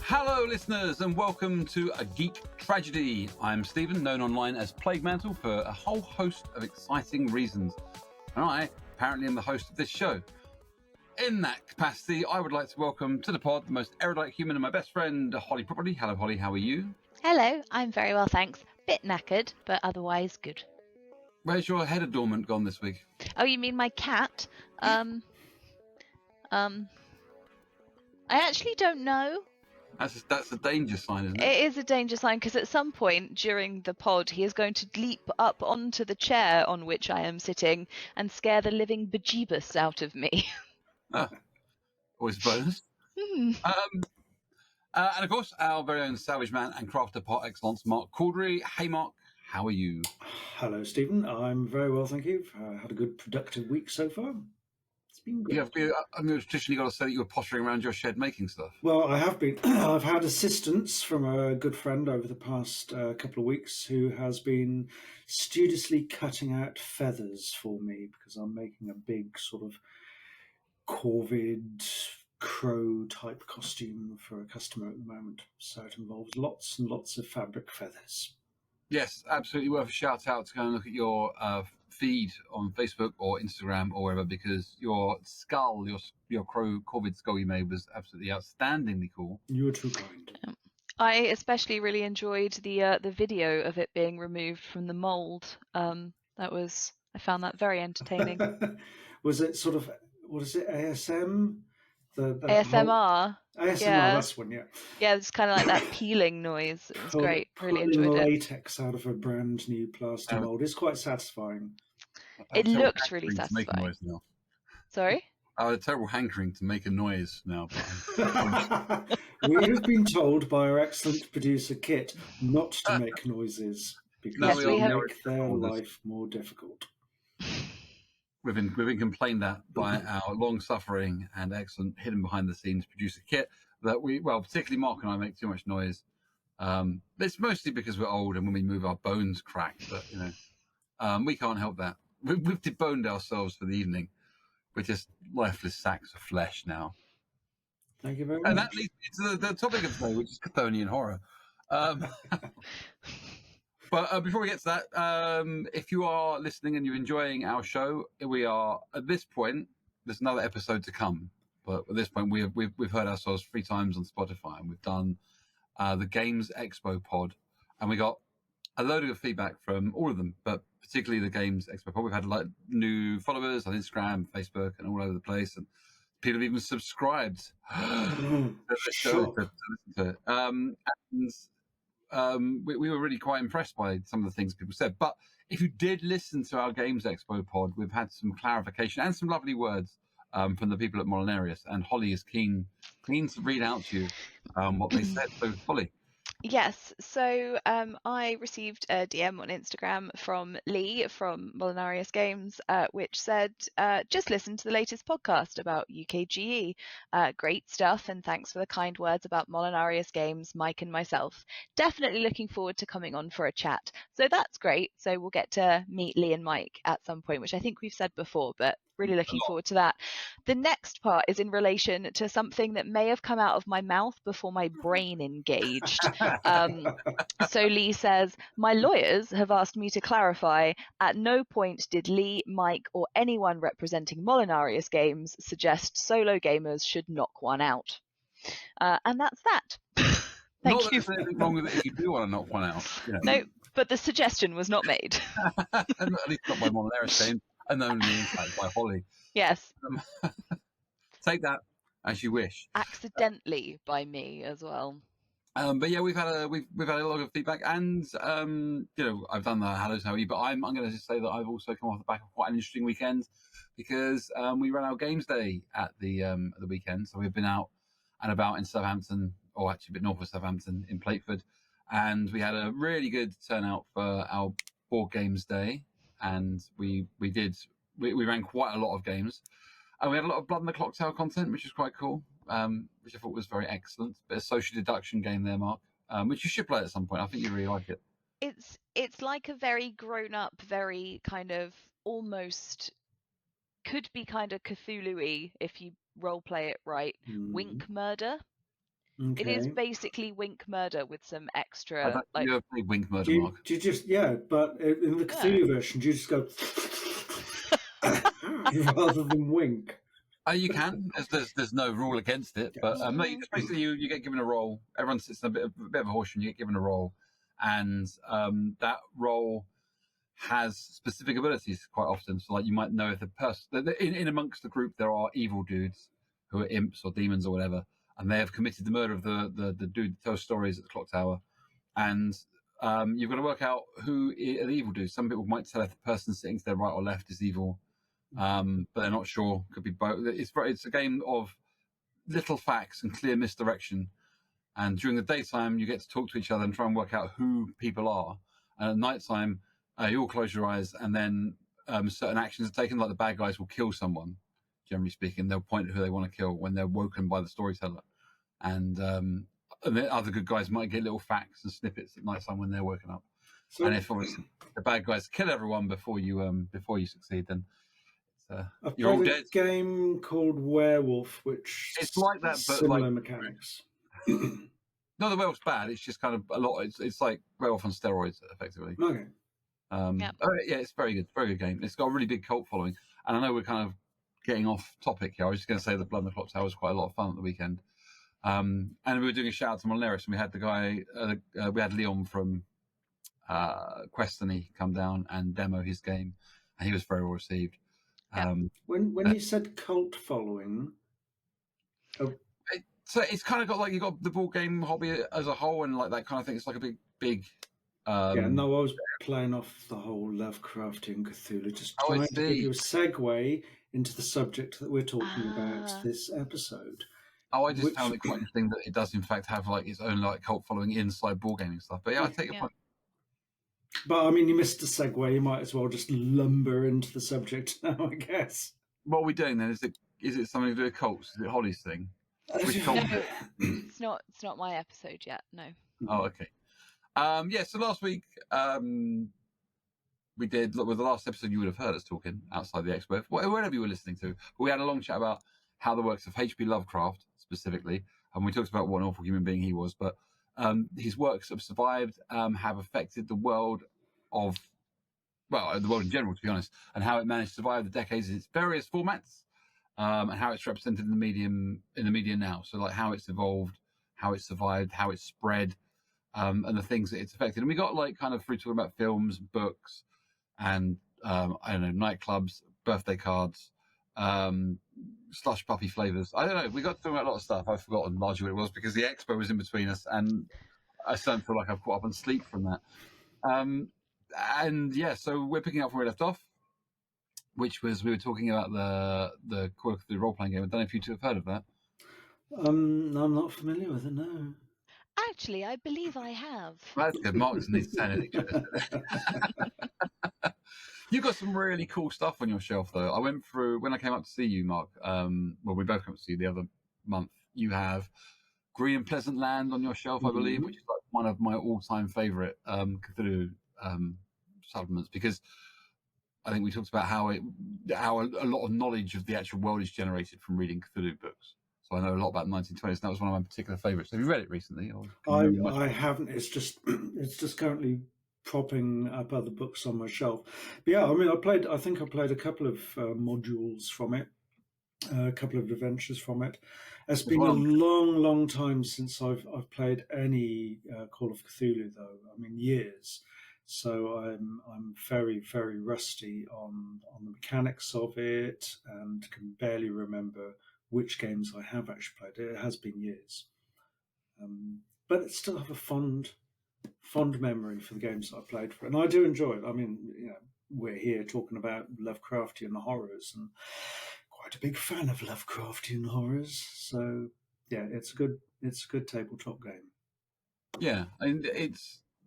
Hello, listeners, and welcome to a Geek Tragedy. I'm Stephen, known online as Plague Mantle for a whole host of exciting reasons. And I, apparently, am the host of this show. In that capacity, I would like to welcome to the pod the most erudite human and my best friend, Holly Property. Hello, Holly, how are you? Hello, I'm very well, thanks. Bit knackered, but otherwise good. Where's your head adornment gone this week? Oh, you mean my cat? I actually don't know. That's a danger sign, isn't it? It is a danger sign because at some point during the pod, he is going to leap up onto the chair on which I am sitting and scare the living bejeebus out of me. Always a bonus. And of course, our very own savage man and crafter par excellence, Mark Cordory. Hey, Mark, how are you? Hello, Stephen. I'm very well, thank you. Had a good, productive week so far. It's been good. I've traditionally got to say that you were pottering around your shed making stuff. Well, I have been. I've had assistance from a good friend over the past couple of weeks who has been studiously cutting out feathers for me because I'm making a big sort of corvid crow type costume for a customer at the moment. So it involves lots and lots of fabric feathers. Yes, absolutely worth a shout out to go and look at your feed on Facebook or Instagram or wherever, because your skull, your crow corvid skull you made was absolutely outstandingly cool. You were too kind. I especially really enjoyed the video of it being removed from the mold. I found that very entertaining. Was it sort of, what is it, ASM? ASMR. ASMR, Yeah. that's one, yeah. Yeah, it's kind of like that peeling noise. It was great. Really enjoyed the it. latex out of a brand new plaster mold is quite satisfying. It looked really satisfying. To make a noise now. Sorry? I had a terrible hankering to make a noise now. We have been told by our excellent producer Kit not to make noises because they make their life more difficult. We've been complained at by our long-suffering and excellent hidden behind-the-scenes producer Kit that particularly Mark and I make too much noise. It's mostly because we're old and when we move our bones crack, but we can't help that. We've deboned ourselves for the evening. We're just lifeless sacks of flesh now. Thank you very much. And that leads me to the topic of today, which is Chthonian horror. But before we get to that, if you are listening and you're enjoying our show, we are at this point. There's another episode to come, but at this point we've heard ourselves 3 times on Spotify, and we've done the Games Expo pod, and we got a load of feedback from all of them, but particularly the Games Expo pod. We've had new followers on Instagram, Facebook, and all over the place, and people have even subscribed to the show to listen to it. We were really quite impressed by some of the things people said. But if you did listen to our Games Expo pod, we've had some clarification and some lovely words from the people at Molinarius, and Holly is keen to read out to you what they said. So, Holly. Yes, so I received a DM on Instagram from Lee from Molinarius Games, which said, just listen to the latest podcast about UKGE. Great stuff, and thanks for the kind words about Molinarius Games, Mike and myself. Definitely looking forward to coming on for a chat. So that's great. So we'll get to meet Lee and Mike at some point, which I think we've said before, but really looking forward to that. The next part is in relation to something that may have come out of my mouth before my brain engaged. So Lee says, my lawyers have asked me to clarify, at no point did Lee, Mike, or anyone representing Molinarius Games suggest solo gamers should knock one out. And that's that. Thank you. There's anything wrong with it if you do want to knock one out. No, but the suggestion was not made. At least not by Molinarius Games, and only in fact by Holly. Yes. Take that as you wish. Accidentally by me as well. But yeah, we've had a lot of feedback, and I've done the hellos, how are you? But I'm going to just say that I've also come off the back of quite an interesting weekend because we ran our games day at the weekend. So we've been out and about in Southampton, or actually a bit north of Southampton in Plateford, and we had a really good turnout for our board games day, and we ran quite a lot of games, and we had a lot of Blood and the Clock Tower content, which was quite cool, which I thought was very excellent. Bit of social deduction game there, Mark, which you should play at some point. I think you really like it. It's like a very grown up, very kind of almost could be kind of Cthulhu-y if you role play it right. Wink murder. It is Okay. basically Wink Murder with some I extra, don't like, you play Wink Murder, Do you, Mark. do you just but in the Yeah. Cthulhu version, do you just go rather than wink? You can. There's no rule against it, but no, Mhm. just basically you get given a role. Everyone sits in a bit of a horseshoe. You get given a role, and that role has specific abilities quite often. So like you might know if the person in amongst the group there are evil dudes who are imps or demons or whatever, and they have committed the murder of the dude that tells stories at the clock tower, and you've got to work out who are the evil dudes. Some people might tell if the person sitting to their right or left is evil. But they're not sure. Could be both. It's a game of little facts and clear misdirection. And during the daytime, you get to talk to each other and try and work out who people are. And at nighttime, you all close your eyes, and then certain actions are taken. Like the bad guys will kill someone. Generally speaking, they'll point at who they want to kill when they're woken by the storyteller, and the other good guys might get little facts and snippets at nighttime when they're woken up. So And if obviously the bad guys kill everyone before you succeed, then I've you're all played a dead. game called Werewolf, which It's like that, but similar like mechanics. no, the werewolf's bad. It's just kind of a lot. It's like werewolf on steroids, effectively. Okay. Yep. Yeah, it's very good. Very good game. It's got a really big cult following. And I know we're kind of getting off topic here. I was just going to say that Blood on the Clock Tower was quite a lot of fun at the weekend. And we were doing a shout out to Molinaris, and we had the guy, we had Leon from Questony come down and demo his game, and he was very well received. Yeah. When you said cult following, So it's kind of got like you got the board game hobby as a whole, and like that kind of thing. It's like a big. I was playing off the whole Lovecraftian Cthulhu, just Oh, I trying to give see. you a segue into the subject that we're talking about this episode. Oh, I just found it quite interesting that it does in fact have like its own like cult following inside board gaming stuff. But yeah, I take your point. But I mean, you missed a segue. You might as well just lumber into the subject now, I guess. What are we doing then? Is it something to do with cults? Is it Holly's thing? Which cult? No, it's not my episode yet. No. Oh, okay. So last week we did with the last episode you would have heard us talking outside the expo, wherever you were listening to. We had a long chat about how the works of HP Lovecraft specifically, and we talked about what an awful human being he was, but his works have survived, have affected the world the world in general, to be honest, and how it managed to survive the decades in its various formats, and how it's represented in the media now. So like how it's evolved, how it's survived, how it's spread, and the things that it's affected. And we got like kind of through talking about films, books, and I don't know, nightclubs, birthday cards, slush puppy flavors. I don't know. We got to talk about a lot of stuff. I've forgotten largely what it was because the expo was in between us, and I still don't feel like I've caught up on sleep from that. And yeah, so we're picking up where we left off, which was we were talking about the Call of Cthulhu role-playing game. I don't know if you two have heard of that. I'm not familiar with it. No. Actually, I believe I have. That's good. Mark's needs sanity check. You've got some really cool stuff on your shelf, though. I went through when I came up to see you, Mark. We both came up to see you the other month. You have Green and Pleasant Land on your shelf, I believe, which is like one of my all-time favorite Cthulhu supplements, because I think we talked about how a lot of knowledge of the actual world is generated from reading Cthulhu books. So I know a lot about the 1920s. And that was one of my particular favorites. Have you read it recently? I haven't. It's just currently propping up other books on my shelf. But yeah, I mean, I think I played a couple of modules from it, a couple of adventures from it. It's been a long time since I've played any Call of Cthulhu, though. I mean, years. So I'm very, very rusty on the mechanics of it, and can barely remember which games I have actually played. It has been years, but I still have a fond memory for the games that I played for it, and I do enjoy it. I mean, we're here talking about Lovecraftian horrors, and quite a big fan of Lovecraftian horrors. So yeah, it's a good tabletop game. Yeah, and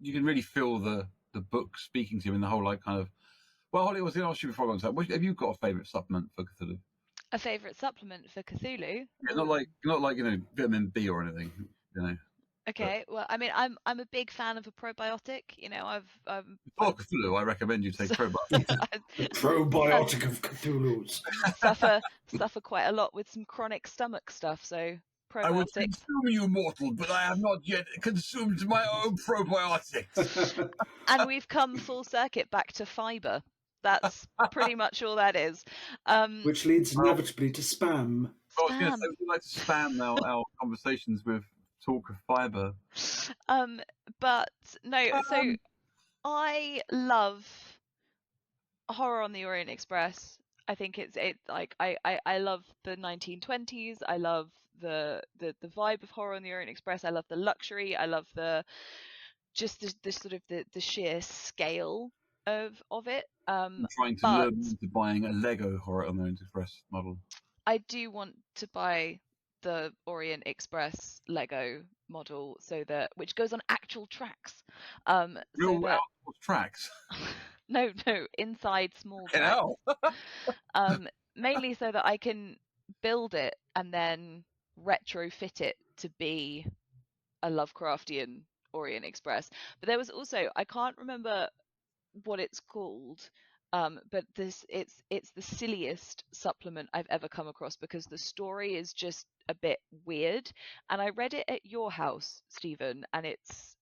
you can really feel the book speaking to you in the whole like kind of. Well, Holly, I was going to ask you before I got into that. Have you got a favourite supplement for Cthulhu? A favourite supplement for Cthulhu? Yeah, not like vitamin B or anything. Okay, well, I mean, I'm a big fan of a probiotic. For Cthulhu, I recommend you take probiotics. The probiotic of Cthulhu's. suffer quite a lot with some chronic stomach stuff, so I would probiotics. consume you, mortal, but I have not yet consumed my own probiotics. And we've come full circuit back to fibre. That's pretty much all that is. Which leads inevitably to spam. I was going to Spam. say, we like to spam our conversations with talk of fibre. But no, so I love Horror on the Orient Express. I think it's like I love the 1920s. I love the vibe of Horror on the Orient Express. I love the luxury. I love the sort of the sheer scale of it. I'm trying to but lure them into buying a Lego Horror on the Orient Express model. I do want to buy the Orient Express Lego model which goes on actual tracks. Real outdoor tracks. No, inside small You tracks. know. Mainly so that I can build it and then retrofit it to be a Lovecraftian Orient Express. But there was also, I can't remember what it's called, but it's the silliest supplement I've ever come across because the story is just a bit weird. And I read it at your house, Stephen, and it's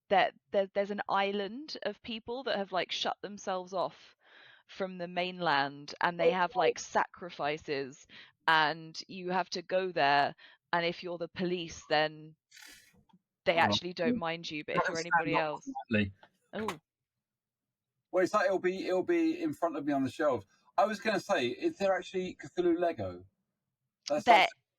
that there's an island of people that have like shut themselves off from the mainland, and they have like sacrifices, and you have to go there, and if you're the police then they actually don't mind you, but if you're anybody else, oh, well, it's like it'll be in front of me on the shelf. I was going to say, is there actually Cthulhu Lego?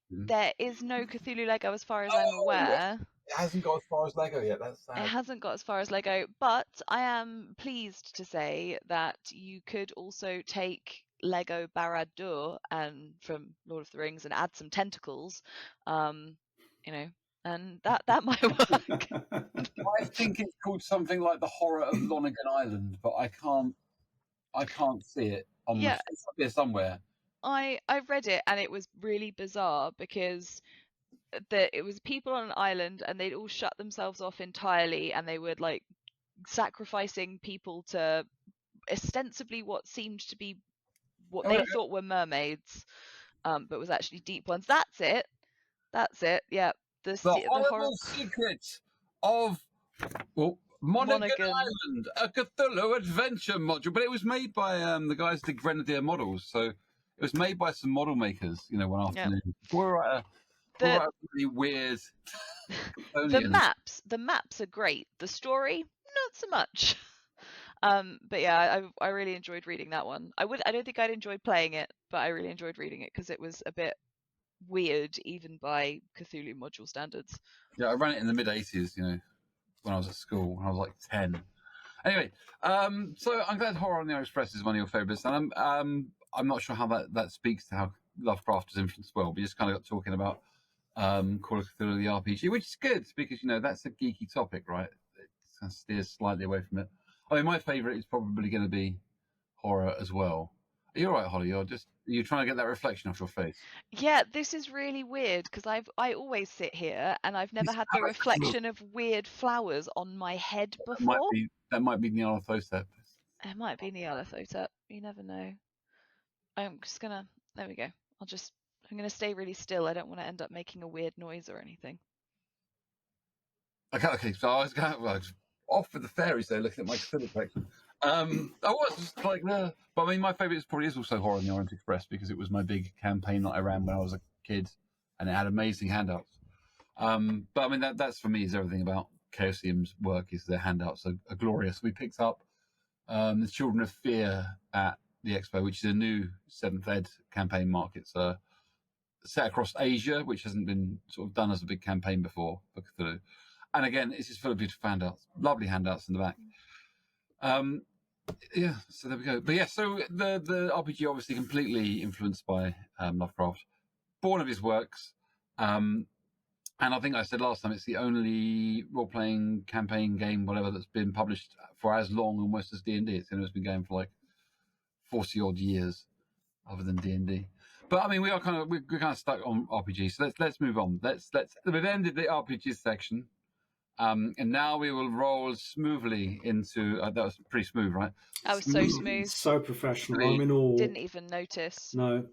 There is no Cthulhu Lego as far as I'm aware. It hasn't got as far as Lego yet. That's sad. It hasn't got as far as Lego, but I am pleased to say that you could also take Lego Barad-dûr and from Lord of the Rings and add some tentacles, and that might work. I think it's called something like the Horror of Lonergan Island, but I can't see it on Yeah. it's up there somewhere. I read it and it was really bizarre because it was people on an island and they'd all shut themselves off entirely, and they were like sacrificing people to ostensibly what seemed to be what they thought were mermaids, but was actually deep ones. That's it. Yeah. The horrible secret of Monaghan Island, a Cthulhu adventure module. But it was made by the guys at Grenadier Models, so it was made by some model makers, one afternoon. Yeah. We're really weird. The maps are great. The story, not so much. But yeah, I really enjoyed reading that one. I don't think I'd enjoyed playing it, but I really enjoyed reading it because it was a bit weird even by Cthulhu module standards. Yeah, I ran it in the mid-80s, when I was at school, when I was like 10. Anyway, so I'm glad Horror on the Express is one of your favourites, and I'm not sure how that speaks to how Lovecraft has influenced well. We just kind of got talking about Call of Cthulhu the RPG, which is good because that's a geeky topic, right? It kind of steers slightly away from it. I mean, my favourite is probably going to be horror as well. Are you all right, Holly? You're trying to get that reflection off your face. Yeah, this is really weird because I always sit here and I've never had the reflection of weird flowers on my head before. That might be Nyarlathotep. It might be Nyarlathotep. You never know. I'm just gonna. There we go. I'm gonna stay really still. I don't want to end up making a weird noise or anything. Okay. So I was going off with the fairies there, looking at my Cthulhu collection. I was just like, but I mean, my favourite probably is also Horror on the Orient Express because it was my big campaign that I ran when I was a kid, and it had amazing handouts. But I mean, that's for me is everything about Chaosium's work is their handouts are glorious. We picked up the Children of Fear at the Expo, which is a new 7th Ed campaign market. So set across Asia, which hasn't been sort of done as a big campaign before for Cthulhu. And again, it's just full of beautiful handouts, lovely handouts in the back. Yeah, so there we go. But yeah, so the RPG obviously completely influenced by Lovecraft, born of his works. And I think I said last time, it's the only role-playing campaign game, whatever, that's been published for as long almost as D&D. It's been going for like 40-odd years, other than D&D. But I mean, we're kind of stuck on RPG, so let's move on. We've ended the RPG section. And now we will roll smoothly into. That was pretty smooth, right? I was so smooth. So professional. I'm in awe. Didn't even notice. No.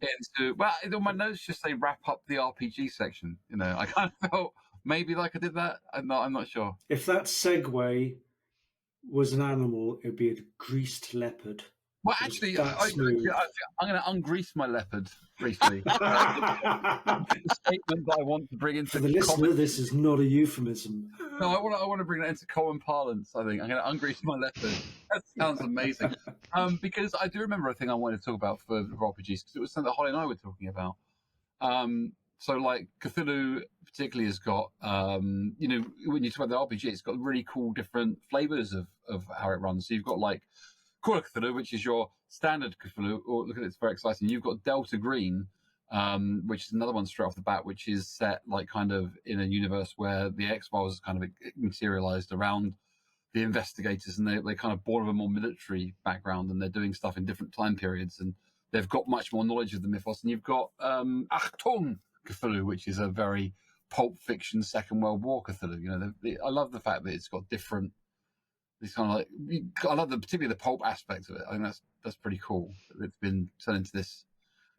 Well, on my notes just say wrap up the RPG section. You know, I kind of felt maybe like I did that. I'm not sure. If that segue was an animal, it'd be a greased leopard. Well, actually, That I'm smooth. going to ungrease my leopard briefly. The statement that I want to bring into For the listener, this is not a euphemism. No, I want to bring that into common parlance. I think I'm going to ungrease my leopard. That sounds amazing. Because I do remember a thing I wanted to talk about for RPGs because it was something that Holly and I were talking about. So like Cthulhu particularly has got, you know, when you talk about the RPG, it's got really cool different flavors of how it runs. So you've got like Call of Cthulhu, which is your standard Cthulhu. Or look at it, it's very exciting. You've got Delta Green, which is another one straight off the bat, which is set like kind of in a universe where the X-Files is kind of materialized around the investigators, and they're kind of born of a more military background, and they're doing stuff in different time periods, and they've got much more knowledge of the mythos. And you've got Achtung Cthulhu, which is a very pulp fiction Second World War Cthulhu. You know, I love the fact that it's got different. It's kind of like I love particularly the pulp aspect of it. I think that's pretty cool. It's been turned into this.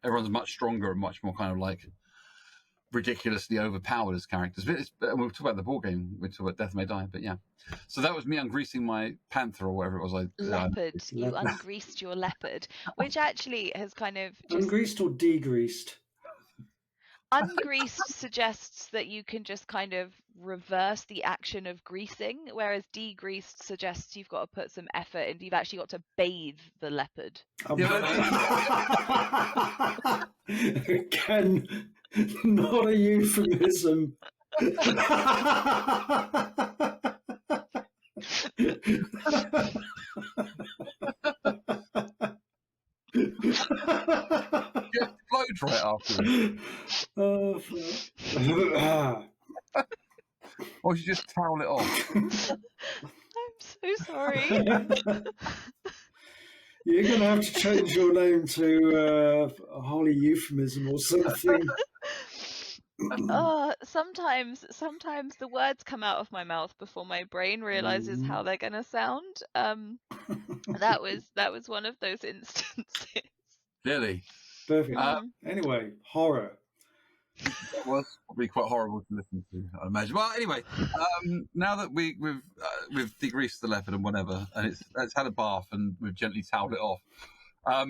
Everyone's much stronger and much more kind of like ridiculously overpowered as characters. But we'll talk about the board game. We'll talk about Death May Die. But yeah, so that was me ungreasing my panther or whatever it was. Leopard. You ungreased your leopard, which actually has kind of just... Ungreased or degreased? Ungreased suggests that you can just kind of reverse the action of greasing, whereas degreased suggests you've got to put some effort and you've actually got to bathe the leopard. Again, not a euphemism. Explodes right afterwards. Or you just towel it off. I'm so sorry. You're going to have to change your name to a holy euphemism or something. Sometimes the words come out of my mouth before my brain realizes how they're going to sound. That was one of those instances. Really? Perfect. Anyway, horror. It was probably quite horrible to listen to, I imagine. Well, anyway, now that we've degreased the leopard and whatever, and it's had a bath and we've gently toweled it off,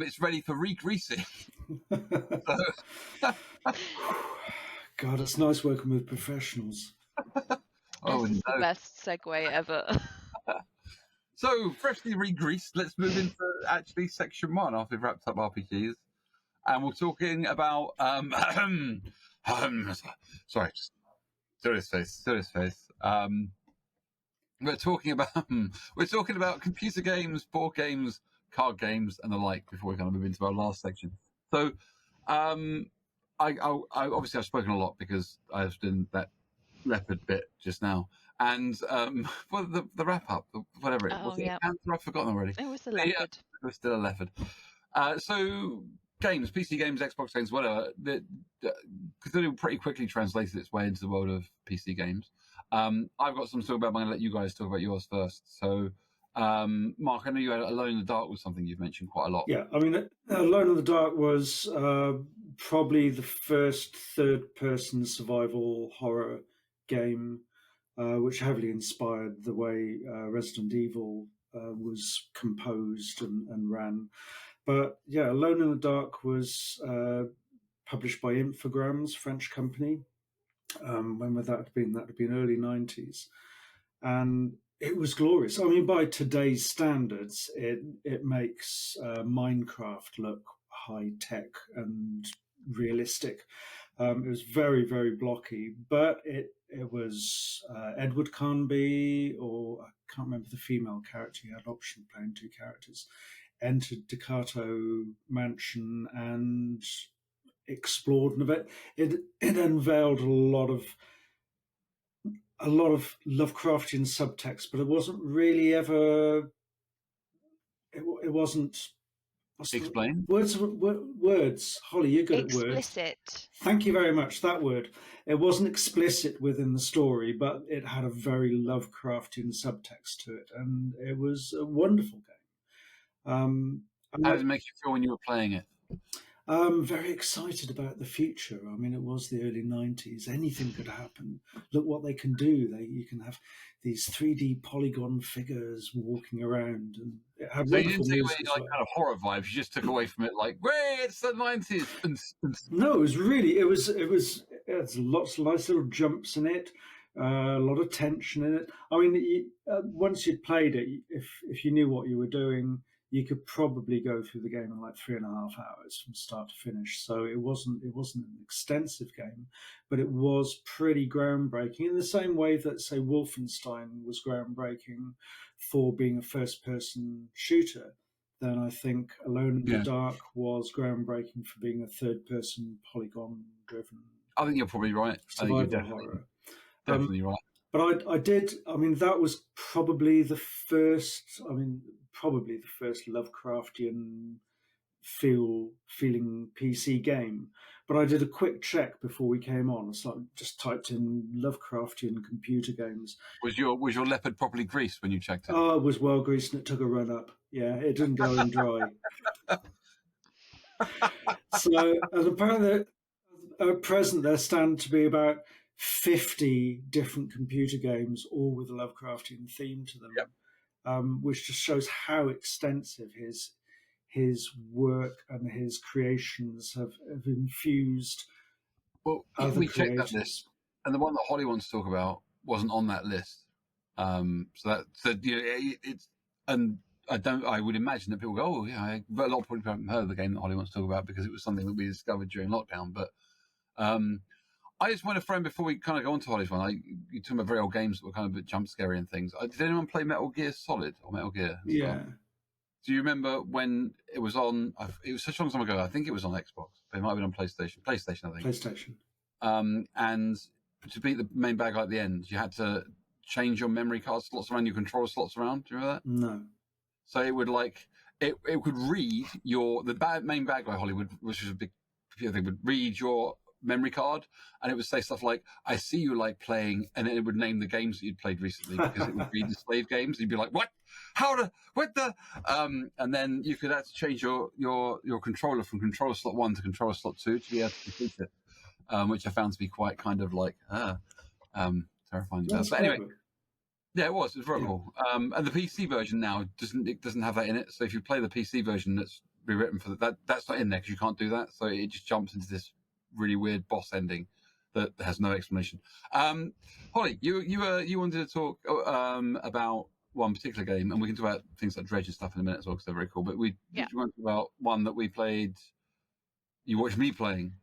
it's ready for re-greasing. God, it's nice working with professionals. This is the best segue ever. So, freshly re-greased, let's move into actually section 1 after we've wrapped up RPGs. And we're talking about... sorry, just do this face. We're talking about computer games, board games, card games, and the like before we kind of move into our last section. So, I obviously I've spoken a lot because I've done that leopard bit just now, and for the wrap up, whatever it was, it a panther? I've forgotten already. It was a leopard. Yeah, it was still a leopard. So games, PC games, Xbox games, whatever. Cthulhu pretty quickly translated its way into the world of PC games. I've got some to talk about, but I'm going to let you guys talk about yours first. So, Mark, I know you had Alone in the Dark was something you've mentioned quite a lot. Yeah, I mean, Alone in the Dark was probably the first third-person survival horror game, which heavily inspired the way Resident Evil was composed and ran. But yeah, Alone in the Dark was published by Infogrames, French company. When would that have been? That would have been early 90s. And it was glorious. I mean, by today's standards, it makes Minecraft look high-tech and realistic. It was very, very blocky, but it was Edward Carnby, or I can't remember the female character. He had an option of playing two characters. Entered Ducato Mansion and explored, and it unveiled a lot of Lovecraftian subtext, but it wasn't really ever. It wasn't Explain. Words. Holly, you're good at words. Explicit. Thank you very much. That word. It wasn't explicit within the story, but it had a very Lovecraftian subtext to it, and it was a wonderful game. How did it make you feel when you were playing it? I'm very excited about the future. I mean, it was the early 90s. Anything could happen. Look what they can do. You can have these 3D polygon figures walking around. And it had So you wonderful didn't take away music as like well. kind of horror vibes. You just took away from it like, "Great, it's the 90s." No, it was really, it was lots of nice little jumps in it, a lot of tension in it. I mean, once you'd played it, if you knew what you were doing, you could probably go through the game in like 3.5 hours from start to finish. So it wasn't an extensive game, but it was pretty groundbreaking in the same way that, say, Wolfenstein was groundbreaking for being a first-person shooter. Then I think Alone in the Dark was groundbreaking for being a third-person polygon-driven. I think you're probably right. Survival horror. Definitely right. But I did. I mean, that was probably the first. Lovecraftian feeling PC game. But I did a quick check before we came on. So I just typed in Lovecraftian computer games. Was your Leopard properly greased when you checked it? Oh, it was well greased and it took a run up. Yeah, it didn't go in dry. So, and apparently, at present, there stand to be about 50 different computer games, all with a Lovecraftian theme to them. Yep. Which just shows how extensive his work and his creations have infused. Well, we checked that list, and the one that Holly wants to talk about wasn't on that list. It's, and I would imagine that people go, oh yeah, but a lot of people haven't heard of the game that Holly wants to talk about because it was something that we discovered during lockdown. But I just want to frame before we kind of go on to Holly's one. You talking about very old games that were kind of a bit jump scary and things. Did anyone play Metal Gear Solid or Metal Gear? Yeah. Do you remember when it was on? It was such a long time ago. I think it was on Xbox, but it might have been on PlayStation. PlayStation, I think. PlayStation. And to beat the main bad guy at the end, you had to change your memory card slots around, your controller slots around. Do you remember that? No. So it would it would read main bad guy Hollywood, which was a big computer thing, would read your memory card, and it would say stuff like, I see you like playing, and then it would name the games that you'd played recently because it would read the slave games. You'd be like, what and then you could have to change your controller from controller slot 1 to controller slot 2 to be able to complete it, which I found to be quite kind of like terrifying. But anyway, yeah, it was very cool. And the PC version now doesn't have that in it, so if you play the PC version that's rewritten for that's not in there because you can't do that, so it just jumps into this really weird boss ending that has no explanation. Holly, you wanted to talk about one particular game, and we can talk about things like Dredge and stuff in a minute as well because they're very cool. But you want to talk about one that we played. You watched me playing.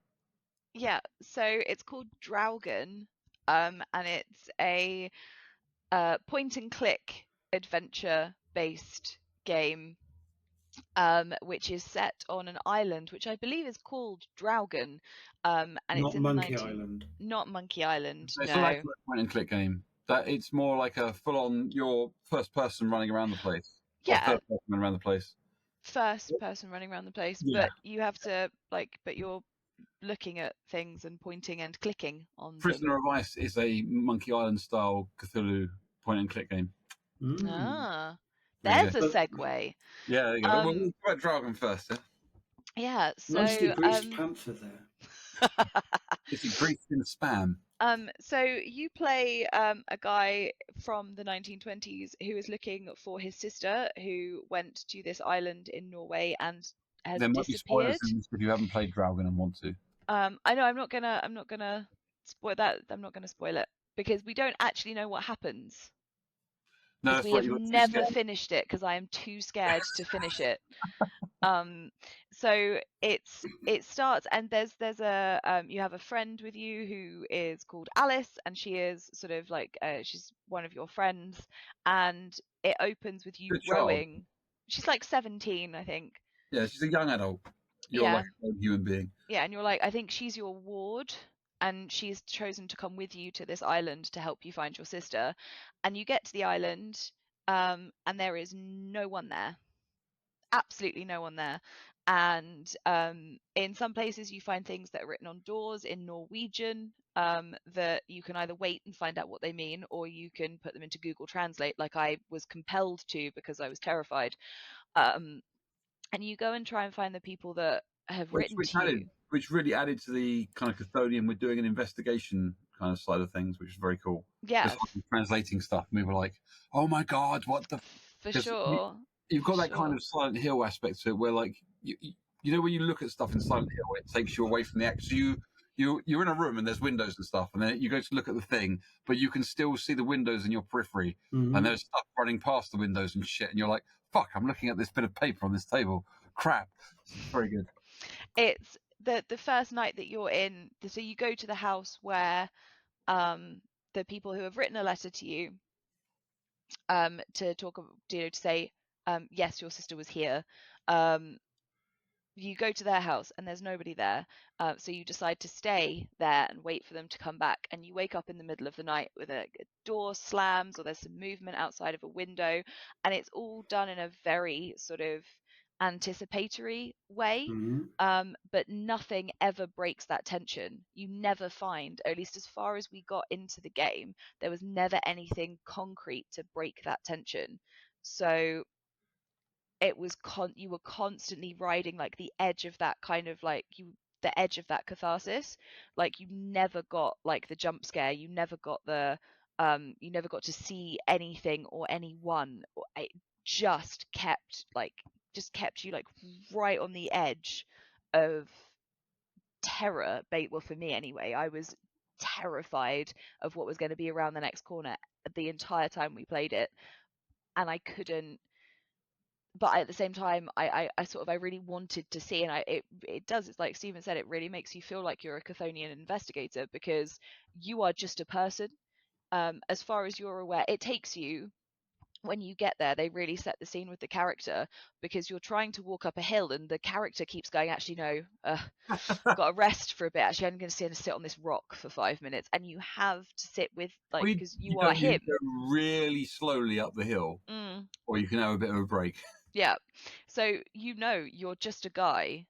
Yeah, so it's called Draugen, and it's a point and click adventure based game. Which is set on an island, which I believe is called Draugen, and it's in Monkey Island. Not Monkey Island. It's no. like a point and click game. That it's more like a full on your first person running around the place. Yeah. Third person running around the place. First person running around the place, yeah. But you have to but you're looking at things and pointing and clicking on. Prisoner of Ice is a Monkey Island style Cthulhu point and click game. Ah. There's a segue. Yeah, there you go. We'll talk about Draugen first. Yeah, so nicely greased panther there. It's a greased in spam. So you play a guy from the 1920s who is looking for his sister who went to this island in Norway and has there might disappeared. Be spoilers if you haven't played Draugen and want to. I know I'm not gonna spoil that. I'm not gonna spoil it because we don't actually know what happens. No, we have never finished it because I am too scared to finish it. So it starts and there's a you have a friend with you who is called Alice, and she is sort of like she's one of your friends, and it opens with you rowing. She's like 17, I think. Yeah, she's a young adult. You're like a human being. Yeah, and you're like, I think she's your ward, and she's chosen to come with you to this island to help you find your sister. And you get to the island, and there is no one there absolutely no one there. And in some places you find things that are written on doors in Norwegian that you can either wait and find out what they mean, or you can put them into Google Translate, like I was compelled to because I was terrified. And you go and try and find the people that have written to you. Which really added to the kind of Chthonian, we're doing an investigation kind of side of things, which is very cool. Yeah, Just like translating stuff, and we were like, "Oh my god, what the?" for Because sure. you've got For that kind sure. of Silent Hill aspect to it, where like you know when you look at stuff in Silent Hill, it takes you away from the act. So you're in a room and there's windows and stuff, and then you go to look at the thing, but you can still see the windows in your periphery, and there's stuff running past the windows and shit, and you're like, "Fuck, I'm looking at this bit of paper on this table. Crap." It's very good. It's the first night that you're in, so you go to the house where the people who have written a letter to you to talk, to say, yes, your sister was here. You go to their house and there's nobody there, so you decide to stay there and wait for them to come back, and you wake up in the middle of the night with a door slams or there's some movement outside of a window, and it's all done in a very sort of anticipatory way. But nothing ever breaks that tension. You never find, or at least as far as we got into the game, there was never anything concrete to break that tension. So it was you were constantly riding like the edge of that kind of like the edge of that catharsis. Like you never got like the jump scare, you never got the you never got to see anything or anyone. It just kept you like right on the edge of terror. Well, for me anyway, I was terrified of what was going to be around the next corner the entire time we played it, and I couldn't. But at the same time, I really wanted to see, and it does. It's like Stephen said, it really makes you feel like you're a Chthonian investigator because you are just a person. As far as you're aware, it takes you, when you get there, they really set the scene with the character because you're trying to walk up a hill and the character keeps going, actually, no, got to rest for a bit. Actually, I'm going to sit on this rock for 5 minutes. And you have to sit with, like, because you are him. You go really slowly up the hill, or you can have a bit of a break. Yeah. So, you're just a guy.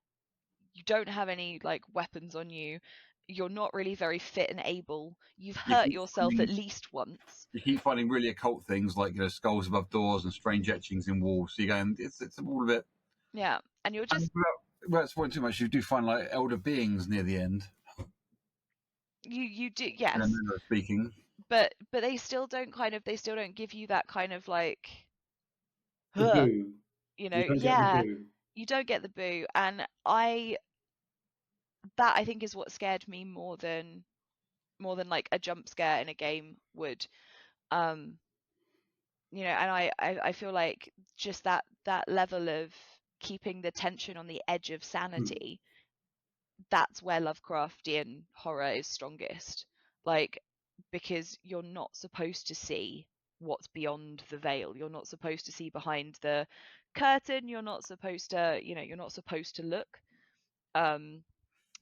You don't have any, like, weapons on you. You're not really very fit and able. You've hurt yourself at least once. You keep finding really occult things like skulls above doors and strange etchings in walls. So you go, and it's all a bit. Yeah, and you're just. Without spoiling too much, you do find like elder beings near the end. You do, yes. Speaking. But they still don't give you that kind of like. The boo. You don't get the boo, and that I think is what scared me more than like a jump scare in a game would. And I feel like just that level of keeping the tension on the edge of sanity, that's where Lovecraftian horror is strongest. Like, because you're not supposed to see what's beyond the veil. You're not supposed to see behind the curtain. You're not supposed to look.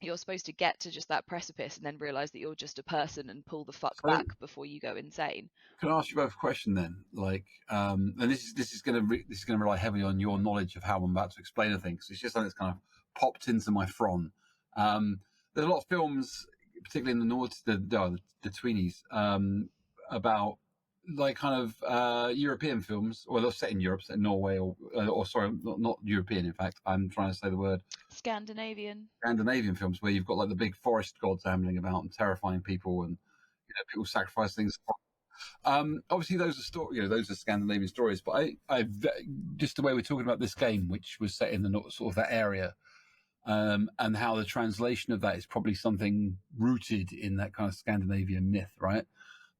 You're supposed to get to just that precipice and then realize that you're just a person and pull the fuck back before you go insane. Can I ask you both a question then? Like, and this is going to rely heavily on your knowledge of how I'm about to explain a thing, because it's just something that's kind of popped into my phron. There's a lot of films, particularly in the North, the tweenies, about like kind of European films, or they're set in Europe, set in Norway, or sorry, not European. In fact, I'm trying to say the word Scandinavian films, where you've got like the big forest gods ambling about and terrifying people, and people sacrifice things. Obviously, those are those are Scandinavian stories. But I just the way we're talking about this game, which was set in the sort of that area, and how the translation of that is probably something rooted in that kind of Scandinavian myth, right?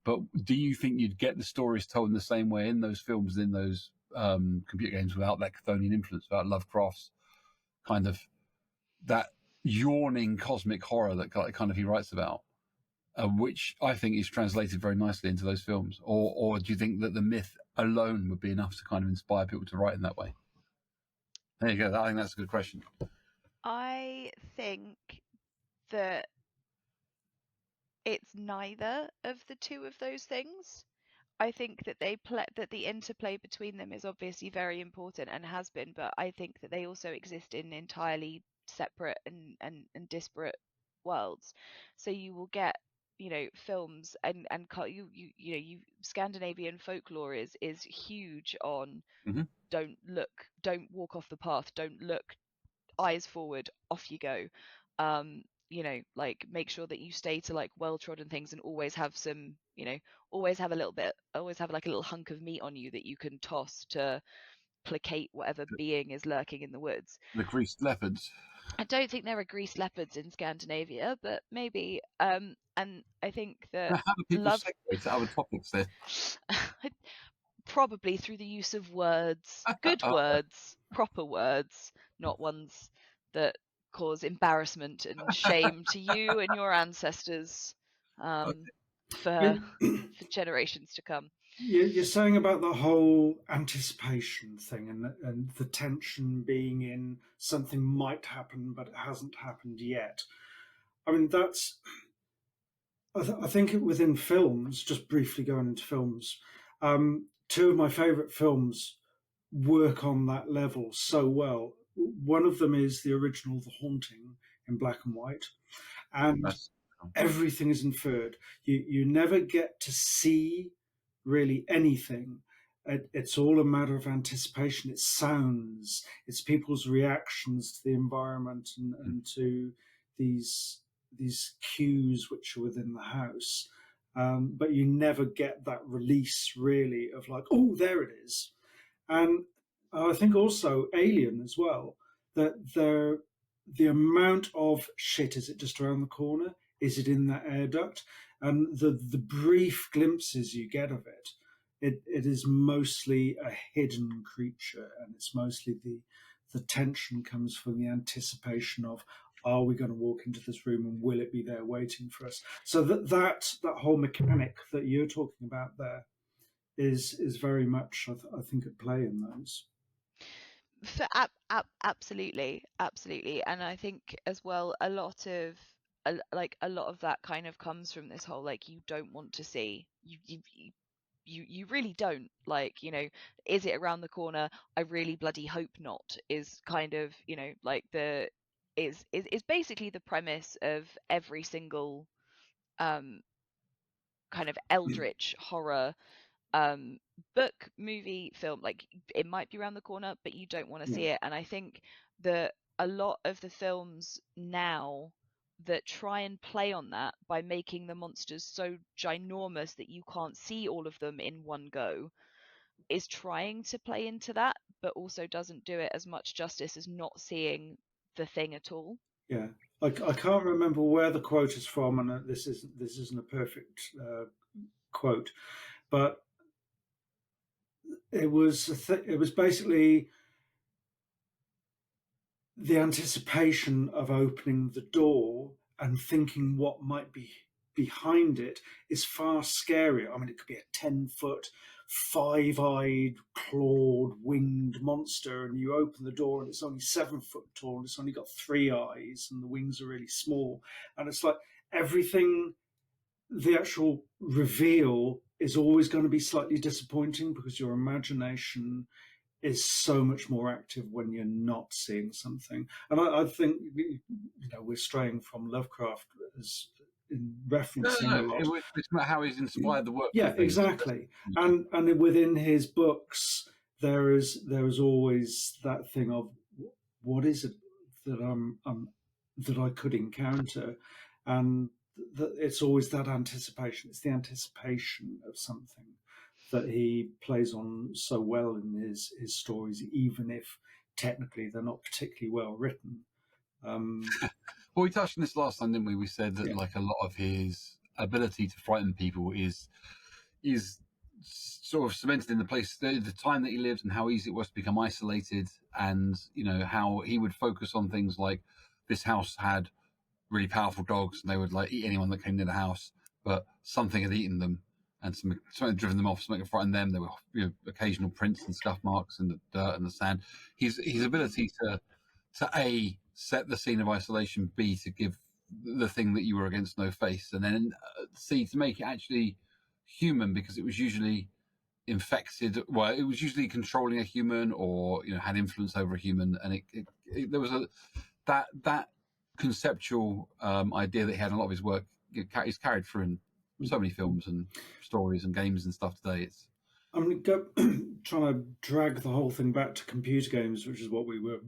But do you think you'd get the stories told in the same way in those films, in those computer games, without that Chthonian influence, without Lovecraft's kind of that yawning cosmic horror that kind of he writes about, which I think is translated very nicely into those films? Or do you think that the myth alone would be enough to kind of inspire people to write in that way? There you go. I think that's a good question. I think that it's neither of the two of those things. I think that that the interplay between them is obviously very important and has been, but I think that they also exist in entirely separate and disparate worlds. So you will get, films and you Scandinavian folklore is huge on Mhm. don't walk off the path, don't look, eyes forward, off you go. Like make sure that you stay to like well-trodden things and always have some, always have like a little hunk of meat on you that you can toss to placate whatever being is lurking in the woods. The greased leopards. I don't think there are greased leopards in Scandinavia, but maybe. And I think that How do people segue to other topics there? probably through the use of words, good words, proper words, not ones that cause embarrassment and shame to you and your ancestors, for generations to come. You're saying about the whole anticipation thing and the tension being in something might happen, but it hasn't happened yet. I mean, I think within films, just briefly going into films, two of my favorite films work on that level so well. One of them is the original The Haunting in black and white, and That's- everything is inferred. You never get to see really anything. It's all a matter of anticipation. It's sounds, it's people's reactions to the environment and to these cues which are within the house. But you never get that release really of like, oh, there it is. And I think also Alien as well, that the amount of shit, is it just around the corner? Is it in that air duct? And the brief glimpses you get of it is mostly a hidden creature, and it's mostly the tension comes from the anticipation of, are we going to walk into this room and will it be there waiting for us? So that whole mechanic that you're talking about there is very much, I think, at play in those. Absolutely, and I think as well a lot of that kind of comes from this whole like you don't want to see you really don't, like, is it around the corner? I really bloody hope not, is kind of, like the is basically the premise of every single kind of eldritch horror book, movie, film. Like it might be around the corner, but you don't want to see it. And I think that a lot of the films now that try and play on that by making the monsters so ginormous that you can't see all of them in one go is trying to play into that, but also doesn't do it as much justice as not seeing the thing at all. Yeah, I can't remember where the quote is from, and this isn't a perfect quote, but it was basically the anticipation of opening the door and thinking what might be behind it is far scarier. I mean, it could be a 10-foot, five-eyed, clawed, winged monster, and you open the door and it's only 7 foot tall and it's only got 3 eyes and the wings are really small. And it's like everything, the actual reveal is always going to be slightly disappointing because your imagination is so much more active when you're not seeing something. And I think we're straying from Lovecraft as in referencing a lot. It's about how he's inspired the work. Yeah, exactly. And within his books, there is always that thing of what is it that that I could encounter, and it's always that anticipation. It's the anticipation of something that he plays on so well in his stories, even if technically they're not particularly well written. Well, we touched on this last time, didn't we? We said that like a lot of his ability to frighten people is sort of cemented in the place, the time that he lived, and how easy it was to become isolated, and how he would focus on things like this house had really powerful dogs, and they would like eat anyone that came near the house, but something had eaten them. And something had driven them off, something had frightened them. There were occasional prints and scuff marks in the dirt and the sand. His ability to A, set the scene of isolation, B, to give the thing that you were against no face, and then C, to make it actually human because it was usually infected. Well, it was usually controlling a human or had influence over a human, and there was that conceptual idea that he had in a lot of his work. He's carried through in so many films and stories and games and stuff today. I'm trying to drag the whole thing back to computer games, which is what we were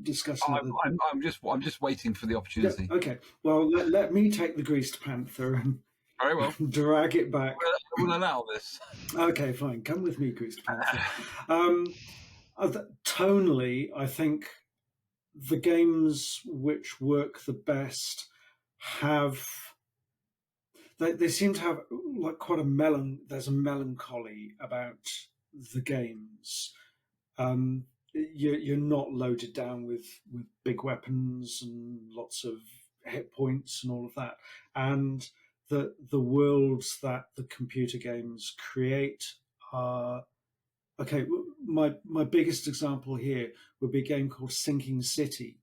discussing. I'm just waiting for the opportunity. Yeah, okay, well, let me take the Greased Panther and very well drag it back. I will allow this. Okay, fine. Come with me, Greased Panther. Tonally, I think the games which work the best they seem to have like quite there's a melancholy about the games. You're not loaded down with big weapons and lots of hit points and all of that, and the worlds that the computer games create are okay. My biggest example here would be a game called Sinking City,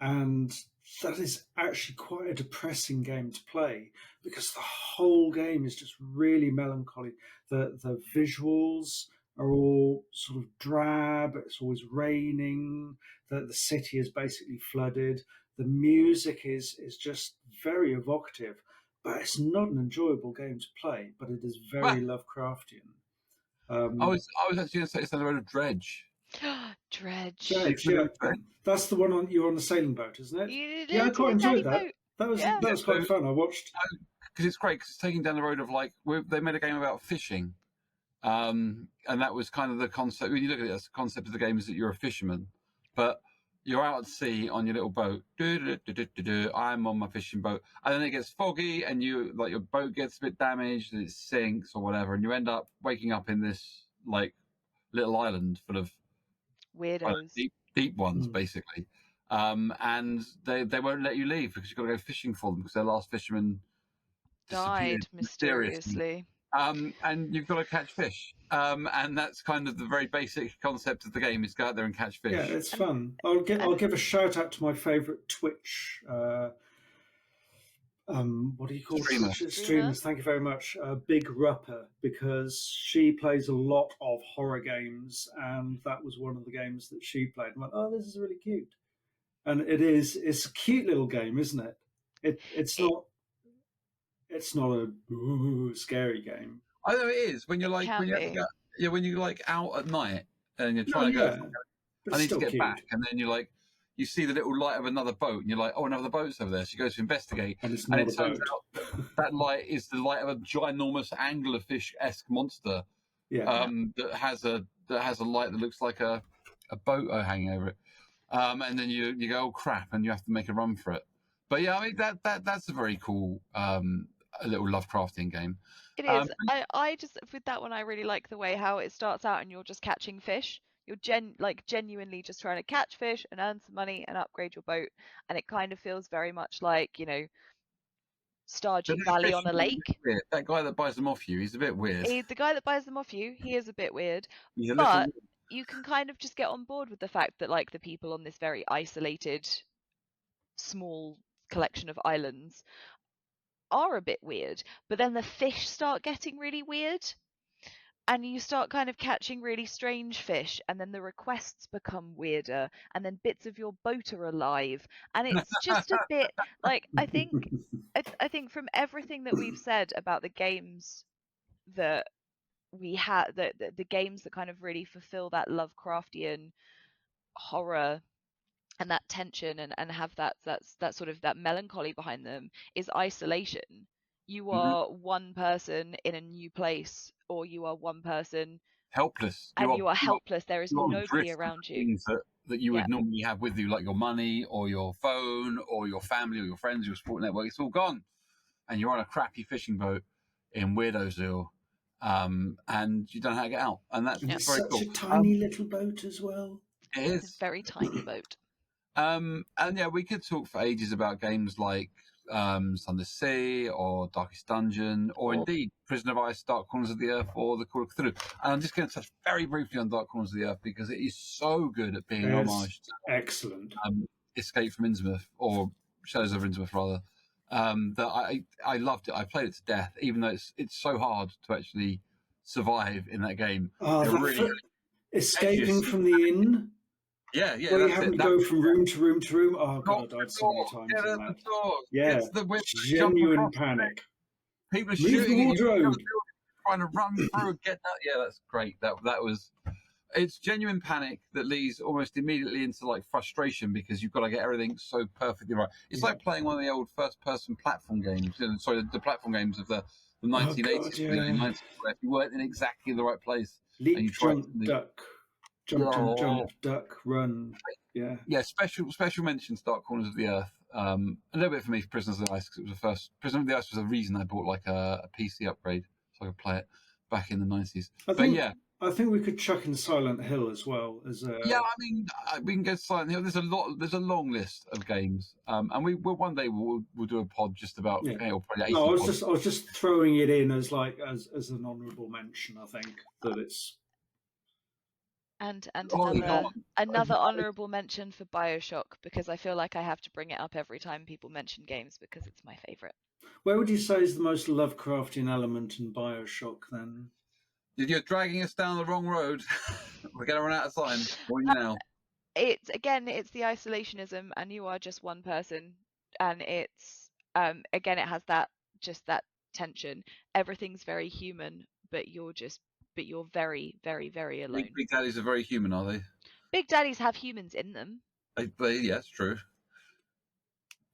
and that is actually quite a depressing game to play because the whole game is just really melancholy. The visuals are all sort of drab. It's always raining. The city is basically flooded. The music is just very evocative, but it's not an enjoyable game to play. But it is very Lovecraftian. I was actually going to say it's on the road of Dredge. Dredge. Yeah. That's the one you're on the sailing boat, isn't it? Yeah, I quite enjoyed that. That was quite fun. I watched because it's great because it's taking down the road of they made a game about fishing, and that was kind of the concept. When you look at it, that's the concept of the game is that you're a fisherman, but you're out at sea on your little boat. I'm on my fishing boat, and then it gets foggy, and your boat gets a bit damaged, and it sinks or whatever, and you end up waking up in this little island full of weirdos, deep ones, basically. And they won't let you leave because you've got to go fishing for them because their last fisherman died mysteriously. And you've got to catch fish. And that's kind of the very basic concept of the game: is go out there and catch fish. Yeah, it's fun. I'll give a shout out to my favourite Twitch. What do you call streamers? Thank you very much, Big Rupper, because she plays a lot of horror games, and that was one of the games that she played. I'm like, oh, this is really cute, and it's a cute little game, isn't it? It's not a scary game. I know it is when you're out at night and you're trying to go. I need to get back, and then you see the little light of another boat, and you're like, oh, another boat's over there. So you go to investigate, and it turns out that light is the light of a ginormous anglerfish-esque monster. Yeah. That has a light that looks like a boat hanging over it. And then you go, oh crap, and you have to make a run for it. But yeah, I mean that's a very cool a little Lovecraftian game. It is. I just with that one I really like the way how it starts out and you're just catching fish. You're genuinely just trying to catch fish and earn some money and upgrade your boat, and it kind of feels very much like Stardew Valley on a lake. That guy that buys them off you, he's a bit weird. The guy that buys them off you, he is a bit weird. But you can kind of just get on board with the fact that the people on this very isolated, small collection of islands are a bit weird. But then the fish start getting really weird. And you start kind of catching really strange fish, and then the requests become weirder, and then bits of your boat are alive, and it's just a bit I think from everything that we've said about the games that we had, the games that kind of really fulfill that Lovecraftian horror and that tension and have that sort of that melancholy behind them is Isolation. You are one person in a new place, or you are one person helpless, and you are helpless. There is nobody around you. Things that you would normally have with you, like your money or your phone or your family or your friends, your support network, it's all gone. And you're on a crappy fishing boat in Weirdosville, and you don't know how to get out. And that's very such cool. a tiny little boat as well. It is. It's a very tiny boat. And yeah, we could talk for ages about games like Sunless Sea or Darkest Dungeon, or indeed Prison of Ice, Dark Corners of the Earth, or The Call of Cthulhu. And I'm just going to touch very briefly on Dark Corners of the Earth because it is so good at being an homage to excellent Escape from Innsmouth, or Shadows of Innsmouth rather. that I loved it. I played it to death, even though it's so hard to actually survive in that game. Oh, It that really escaping edges. from the inn, Yeah, where you that's having it. to go from room to room to room. Oh Knock god, I the died so many door, times get in at the that. door. Yeah, It's the women that jump genuine across. panic. People are Move the shooting at you, wardrobe. trying to run through and get that. Yeah, that's great. That was. It's genuine panic that leads almost immediately into like frustration because you've got to get everything so perfectly right. It's Yeah. like playing one of the old first-person platform games. Sorry, the platform games of the Oh 1980s, god, the early yeah. 90s, where you weren't in exactly the right place and Leap, you tried jump, something. duck. Jump, jump, Oh, jump, duck, run. Yeah. yeah, special mentions Dark Corners of the Earth. A little bit for me, Prisoners of the Ice, because it was the first. Prisoners of the Ice was the reason I bought like a PC upgrade so I could play it back in the 90s. But yeah. I think we could chuck in Silent Hill as well as a. Yeah, I mean, we can go to Silent Hill. There's a long list of games, and we'll one day we'll do a pod just about or probably 80 No, I pods. was just throwing it in as like as an honourable mention. I think that it's. And Oh, another honourable mention for BioShock, because I feel like I have to bring it up every time people mention games because it's my favourite. Where would you say is the most Lovecraftian element in BioShock then? You're dragging us down the wrong road. We're going to run out of time. What are you now? It's the isolationism, and you are just one person, and it's again it has that tension. Everything's very human, but you're very, very, very alone. Big Daddies are very human, are they? Big Daddies have humans in them. Yeah, it's true.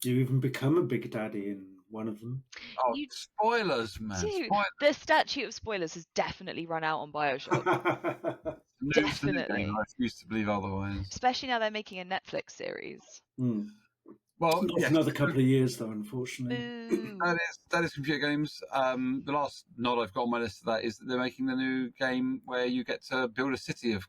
Do you even become a Big Daddy in one of them? Oh, spoilers, man! Spoilers. The statute of spoilers has definitely run out on BioShock. Definitely. I refuse to believe otherwise. Especially now they're making a Netflix series. Well, not another couple of years though, unfortunately. That is computer games. The last nod I've got on my list of that is that they're making the new game where you get to build a city of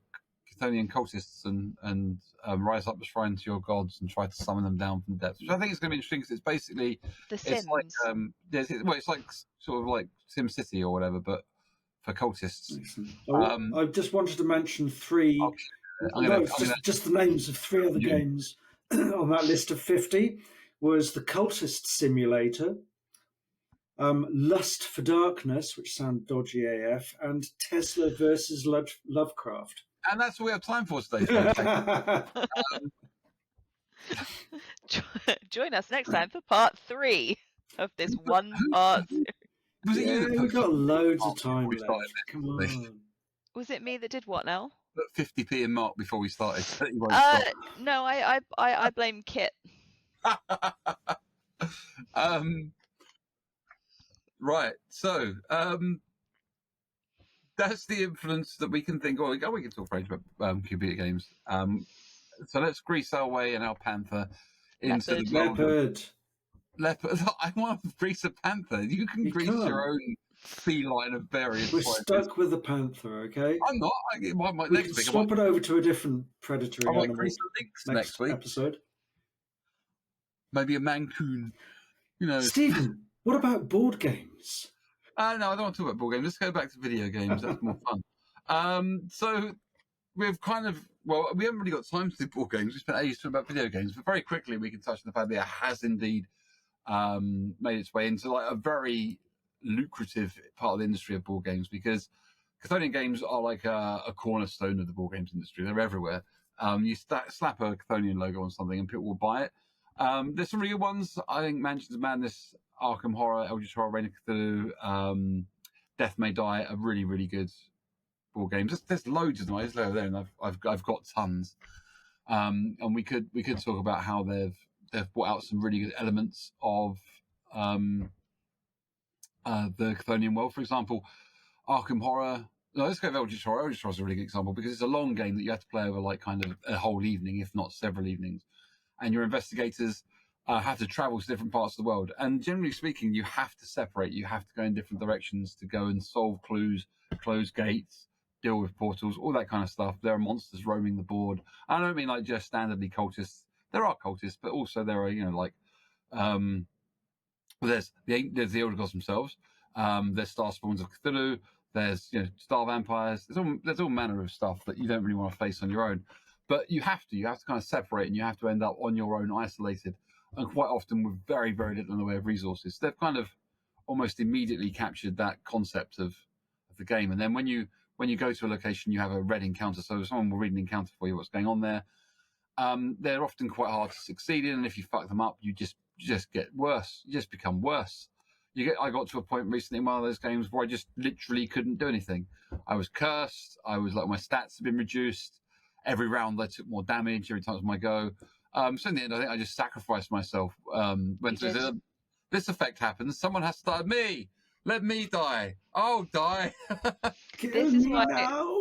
Chthonian cultists and rise up the shrine to your gods and try to summon them down from the depths. Which I think is going to be interesting because it's basically The Sims. It's like it's like sort of like Sim City or whatever, but for cultists. I just wanted to mention three. Just the names of three other games on that list of 50 was the Cultist Simulator, Lust for Darkness, which sound dodgy AF, and Tesla versus Lovecraft. And that's all we have time for today. Join us next time for part 3 of this one-part series. Was it you? We've got loads of time left. Come on. Was it me that did what now? Put 50p in Mark before we started. No, I blame Kit. Right. So that's the influence that we can think. We can talk for ages about computer games. So let's grease our way and our panther into the Leopard. I want to grease a panther. You can grease your own feline of various. We're stuck with the panther, okay? I'm not. We can swap it over to a different predatory animal next week. Episode. Maybe a mancoon. Stephen, what about board games? No, I don't want to talk about board games. Let's go back to video games. That's more fun. So we've we haven't really got time to do board games. We spent ages talking about video games, but very quickly we can touch on the fact that it has indeed made its way into like a very lucrative part of the industry of board games, because Chthonian games are like a cornerstone of the board games industry. They're everywhere. You slap a Chthonian logo on something and people will buy it. There's some really good ones. I think Mansions of Madness, Arkham Horror, Eldritch Horror, Reign of Cthulhu, Death May Die are really, really good board games. There's loads of them. I just over there, and I've got tons. And we could talk about how they've brought out some really good elements of the Chthonian world. For example, Arkham Horror. No, let's go with Eldritch Horror. Eldritch Horror is a really good example because it's a long game that you have to play over like kind of a whole evening, if not several evenings. And your investigators have to travel to different parts of the world. And generally speaking, you have to separate. You have to go in different directions to go and solve clues, close gates, deal with portals, all that kind of stuff. There are monsters roaming the board. I don't mean like just standardly cultists. There are cultists, but also there are, there's the Elder Gods themselves. There's Star Spawns of Cthulhu. There's Star Vampires. There's all manner of stuff that you don't really want to face on your own. But you have to kind of separate, and you have to end up on your own, isolated. and quite often with very, very little in the way of resources. They've kind of almost immediately captured that concept of the game. And then when you go to a location, you have a read encounter. So someone will read an encounter for you, what's going on there. They're often quite hard to succeed in, and if you fuck them up, you just get worse. You just become worse. I got to a point recently in one of those games where I just literally couldn't do anything. I was cursed. I was like, my stats had been reduced. Every round I took more damage. Every time it was my go. So in the end, I think I just sacrificed myself. When this effect happens, someone has to die. Me, let me die. I'll die. This is why. Now.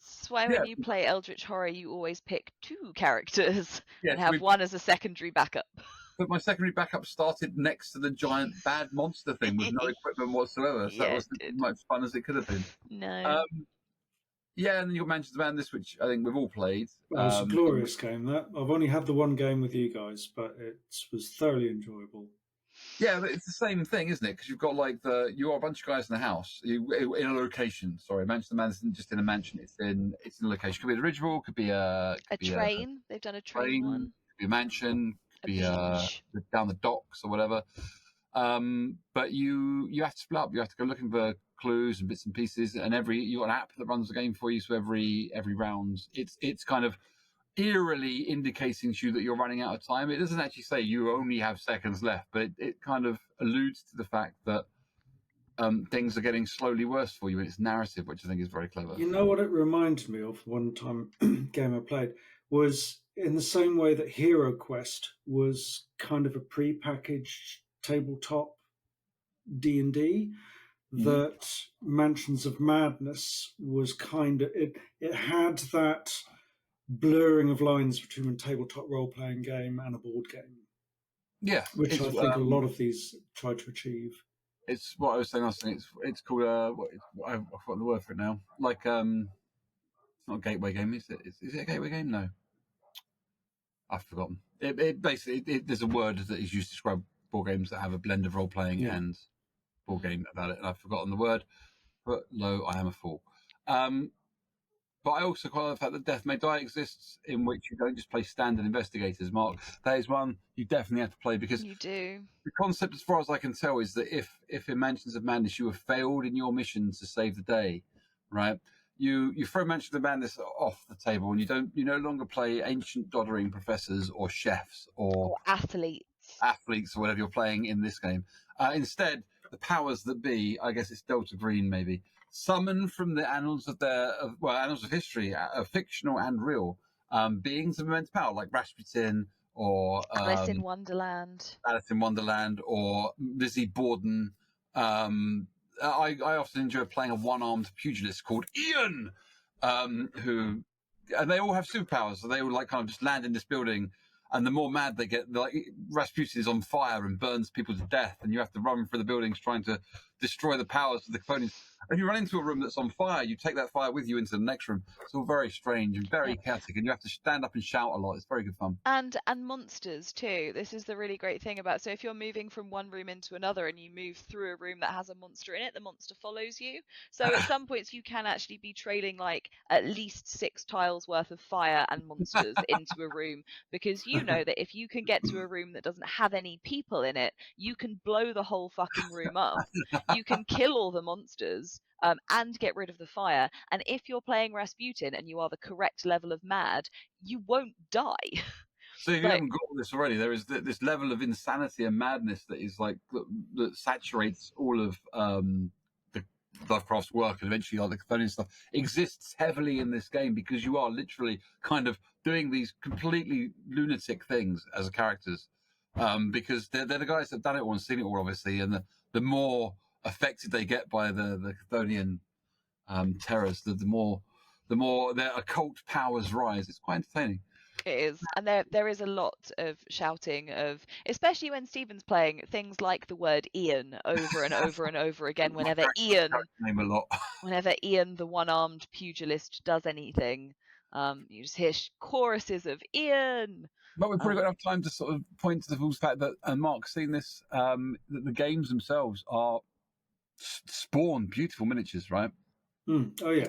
That's why when you play Eldritch Horror, you always pick 2 characters and have so one as a secondary backup. But my secondary backup started next to the giant bad monster thing with no equipment whatsoever. So that wasn't as much fun as it could have been. No. Yeah, and then you got Manchester Madness, which I think we've all played. Well, it's a glorious game. That I've only had the one game with you guys, but it was thoroughly enjoyable. Yeah, but it's the same thing, isn't it? Because you've got you are a bunch of guys in a house, in a location. Sorry, Manchester Madness isn't just in a mansion; it's in a location. Could be an original, could be a train. They've done a train one. Could be a mansion, could be down the docks or whatever. But you have to split up. You have to go looking for clues and bits and pieces, and you got an app that runs the game for you. So every round, it's kind of eerily indicating to you that you're running out of time. It doesn't actually say you only have seconds left, but it kind of alludes to the fact that things are getting slowly worse for you in its narrative, which I think is very clever. You know what it reminded me of? One time game I played was in the same way that Hero Quest was kind of a pre-packaged tabletop D&D. That Mansions of Madness was kind of it had that blurring of lines between a tabletop role-playing game and a board game. Yeah, which I think a lot of these try to achieve. It's what I was saying. It's called I've forgotten the word for it now. Like it's not a gateway game, is it? Is it a gateway game? No, I've forgotten. It basically there's a word that is used to describe board games that have a blend of role-playing and board game about it, and I've forgotten the word. But lo, I am a fool. But I also quite like the fact that Death May Die exists, in which you don't just play standard investigators. Mark, that is one you definitely have to play, because you do. The concept, as far as I can tell, is that if in Mansions of Madness you have failed in your mission to save the day, right? You throw Mansions of Madness off the table, and you no longer play ancient doddering professors or chefs or athletes or whatever you're playing in this game. Instead, the powers that be, I guess it's Delta Green maybe, summon from the annals of annals of history, fictional and real, beings of immense power, like Rasputin or Alice in Wonderland, or Lizzie Borden. I often enjoy playing a one-armed pugilist called Ian, and they all have superpowers. So they all kind of just land in this building, and the more mad they get, Rasputin is on fire and burns people to death, and you have to run through the buildings trying to destroy the powers of the opponents. If you run into a room that's on fire, you take that fire with you into the next room. It's all very strange and very chaotic, and you have to stand up and shout a lot. It's very good fun. And monsters too. This is the really great thing about. So if you're moving from one room into another and you move through a room that has a monster in it, the monster follows you. So at some points you can actually be trailing at least 6 tiles worth of fire and monsters into a room, because you know that if you can get to a room that doesn't have any people in it, you can blow the whole fucking room up. You can kill all the monsters and get rid of the fire. And if you're playing Rasputin and you are the correct level of mad, you won't die. So if you haven't got all this already, there is this level of insanity and madness that is that saturates all of the Lovecraft's work, and eventually the Chthonian stuff exists heavily in this game, because you are literally kind of doing these completely lunatic things as characters, because they're the guys that have done it all and seen it all, obviously, and the more affected they get by the Chthonian terrors, the more their occult powers rise. It's quite entertaining. It is, and there is a lot of shouting of, especially when Stephen's playing, things like the word Ian over and over and over again. Whenever Ian, whenever Ian, the one-armed pugilist, does anything, you just hear choruses of Ian. But we've probably got enough time to sort of point to the fact that, and Mark's seen this, that the games themselves are spawn beautiful miniatures, right? Oh yeah.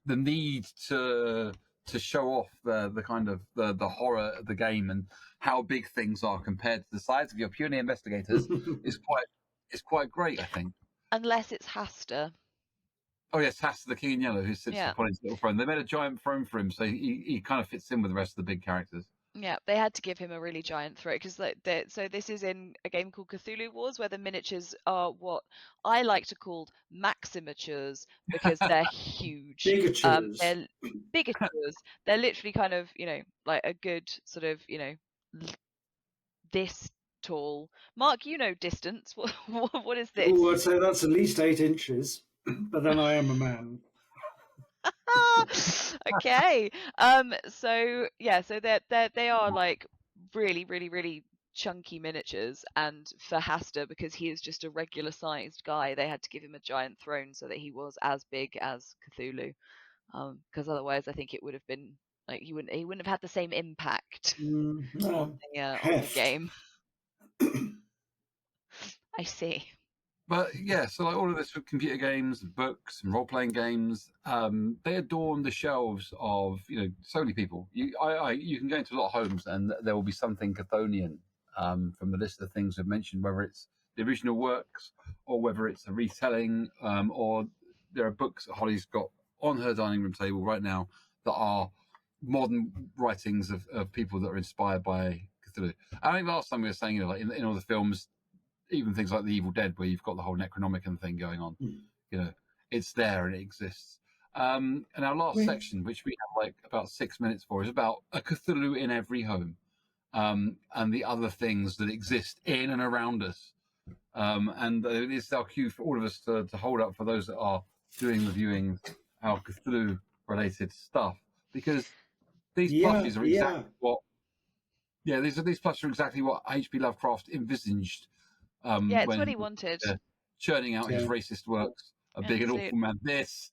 The need to to show off the kind of the horror of the game and how big things are compared to the size of your puny investigators is quite great, I think. Unless it's Haster. Oh yes, Haster the King in Yellow, who sits Yeah. upon his little throne. They made a giant throne for him, so he kind of fits in with the rest of the big characters. Yeah, they had to give him a really giant throat because so this is in a game called Cthulhu Wars, where the miniatures are what I like to call maximatures because they're huge. Bigatures. They're bigatures. They're literally kind of, like a good sort of, this tall. Mark, you know distance. What is this? Oh, I'd say that's at least 8 inches, but then I am a man. Okay. So yeah, so they are like really, really, really chunky miniatures, and for Haster, because he is just a regular sized guy, they had to give him a giant throne so that he was as big as Cthulhu. Because otherwise I think it would have been like he wouldn't have had the same impact on the game. I see. But yeah, so like all of this with computer games, books, and role-playing games, they adorn the shelves of so many people. You can go into a lot of homes and there will be something Chthonian from the list of things we've mentioned, whether it's the original works or whether it's a retelling, or there are books that Holly's got on her dining room table right now that are modern writings of people that are inspired by Cthulhu. I think last time we were saying, like in all the films, even things like The Evil Dead, where you've got the whole Necronomicon thing going on, it's there and it exists. And our last section, which we have like about 6 minutes for, is about a Cthulhu in every home, and the other things that exist in and around us. And it's our cue for all of us to hold up for those that are doing the viewing, our Cthulhu-related stuff, because these plushies are exactly what. Yeah, these plushies are exactly what HP Lovecraft envisaged. It's when what he wanted. Churning out his racist works, a big and awful man. This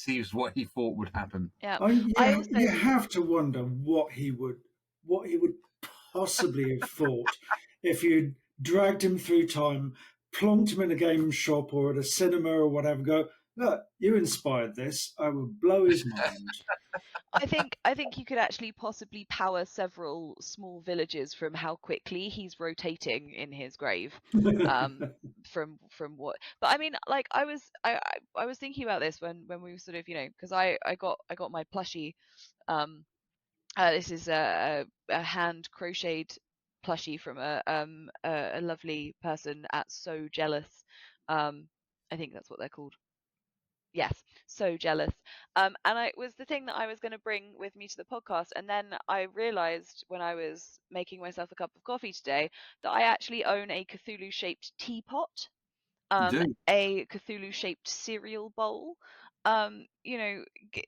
is what he thought would happen. Yeah, you have to wonder what he would possibly have thought if you dragged him through time, plonked him in a game shop or at a cinema or whatever. Go, look, you inspired this. I would blow his mind. I think you could actually possibly power several small villages from how quickly he's rotating in his grave. From what, but I mean, like I was thinking about this when we were sort of, because I got my plushie. This is a hand crocheted plushie from a lovely person at So Jealous. I think that's what they're called. Yes, So Jealous. And it was the thing that I was going to bring with me to the podcast. And then I realized when I was making myself a cup of coffee today that I actually own a Cthulhu-shaped teapot, a Cthulhu-shaped cereal bowl.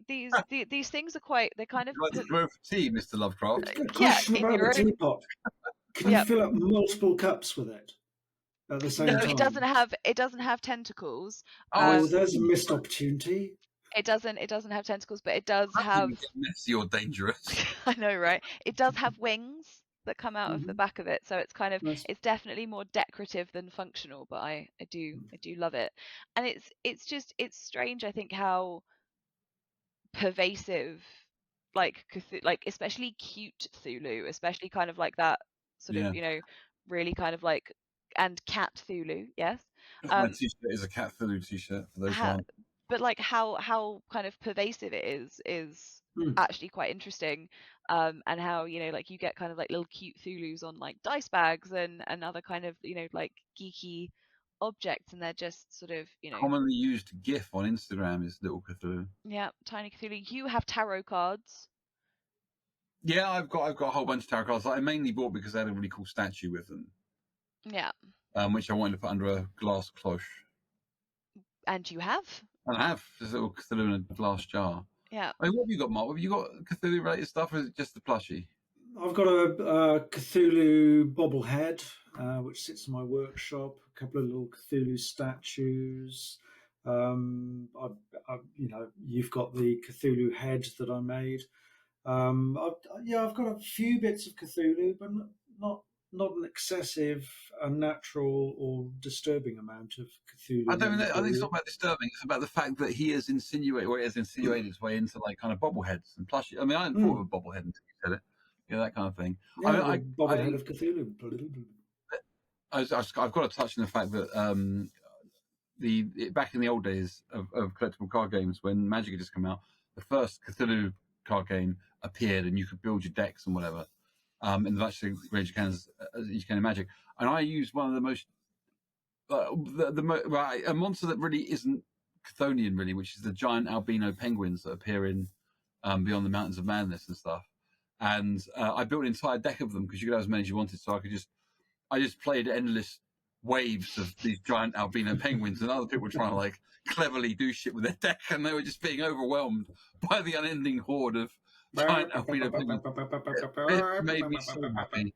These things are quite. They're kind of. You'd like to go for tea, Mr. Lovecraft? A question about the teapot. Can you fill up multiple cups with it at the same time? No, it doesn't have tentacles. Oh, there's a missed opportunity. It doesn't have tentacles, but it does have. Messy or dangerous. I know, right? It does have wings that come out of the back of it, so it's kind of it's definitely more decorative than functional. But I do love it, and it's strange. I think how pervasive, like especially cute Cthulhu, especially kind of like that sort of really kind of like, and cat Cthulhu, yes. My t-shirt is a cat Cthulhu t-shirt for those ones. But like how kind of pervasive it is actually quite interesting, and how like you get kind of like little cute Cthulhus on like dice bags and other kind of like geeky objects, and they're just sort of commonly used GIF on Instagram is little Cthulhu. Yeah, tiny Cthulhu. You have tarot cards. Yeah, I've got a whole bunch of tarot cards that I mainly bought because they had a really cool statue with them. Yeah. Which I wanted to put under a glass cloche. And you have? And I have. There's a little Cthulhu in a glass jar. Yeah. I mean, what have you got, Mark? Have you got Cthulhu-related stuff, or is it just the plushie? I've got a Cthulhu bobblehead, which sits in my workshop. A couple of little Cthulhu statues. You've got the Cthulhu head that I made. I've got a few bits of Cthulhu, but not an excessive, unnatural, or disturbing amount of Cthulhu. I don't. I think it's material. not about disturbing. It's about the fact that he has insinuated his way into like kind of bobbleheads and plush. I mean, I hadn't thought of a bobblehead until you said it. That kind of thing. Yeah, I mean, the bobblehead of Cthulhu. I've got to touch on the fact that back in the old days of collectible card games, when Magic had just come out, the first Cthulhu card game appeared, and you could build your decks and whatever. In the actually range you can as you can in Magic, and I used one of the most a monster that really isn't Chthonian, really, which is the giant albino penguins that appear in Beyond the Mountains of Madness and stuff. And I built an entire deck of them because you could have as many as you wanted, so I just played endless waves of these giant albino penguins, and other people were trying to like cleverly do shit with their deck, and they were just being overwhelmed by the unending horde of giant albino penguins. It made me so happy.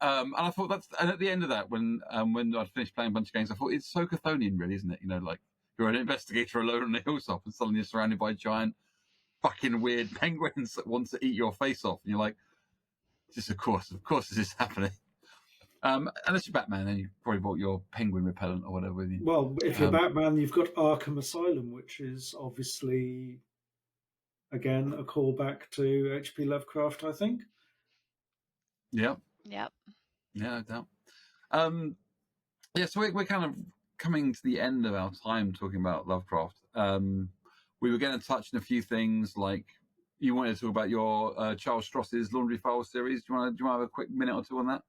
And I thought and at the end of that, when I'd finished playing a bunch of games, I thought it's so Chthonian, really, isn't it? Like you're an investigator alone on the hilltop, and suddenly you're surrounded by giant, fucking weird penguins that want to eat your face off, and you're like, just of course this is happening. Unless you're Batman, then you probably bought your penguin repellent or whatever with you. Well, if you're Batman, you've got Arkham Asylum, which is obviously, again, a callback to HP Lovecraft, I think. Yep. Yeah, no doubt. So we're kind of coming to the end of our time talking about Lovecraft. We were going to touch on a few things, like you wanted to talk about your Charles Stross's Laundry Files series. Do you want to have a quick minute or two on that?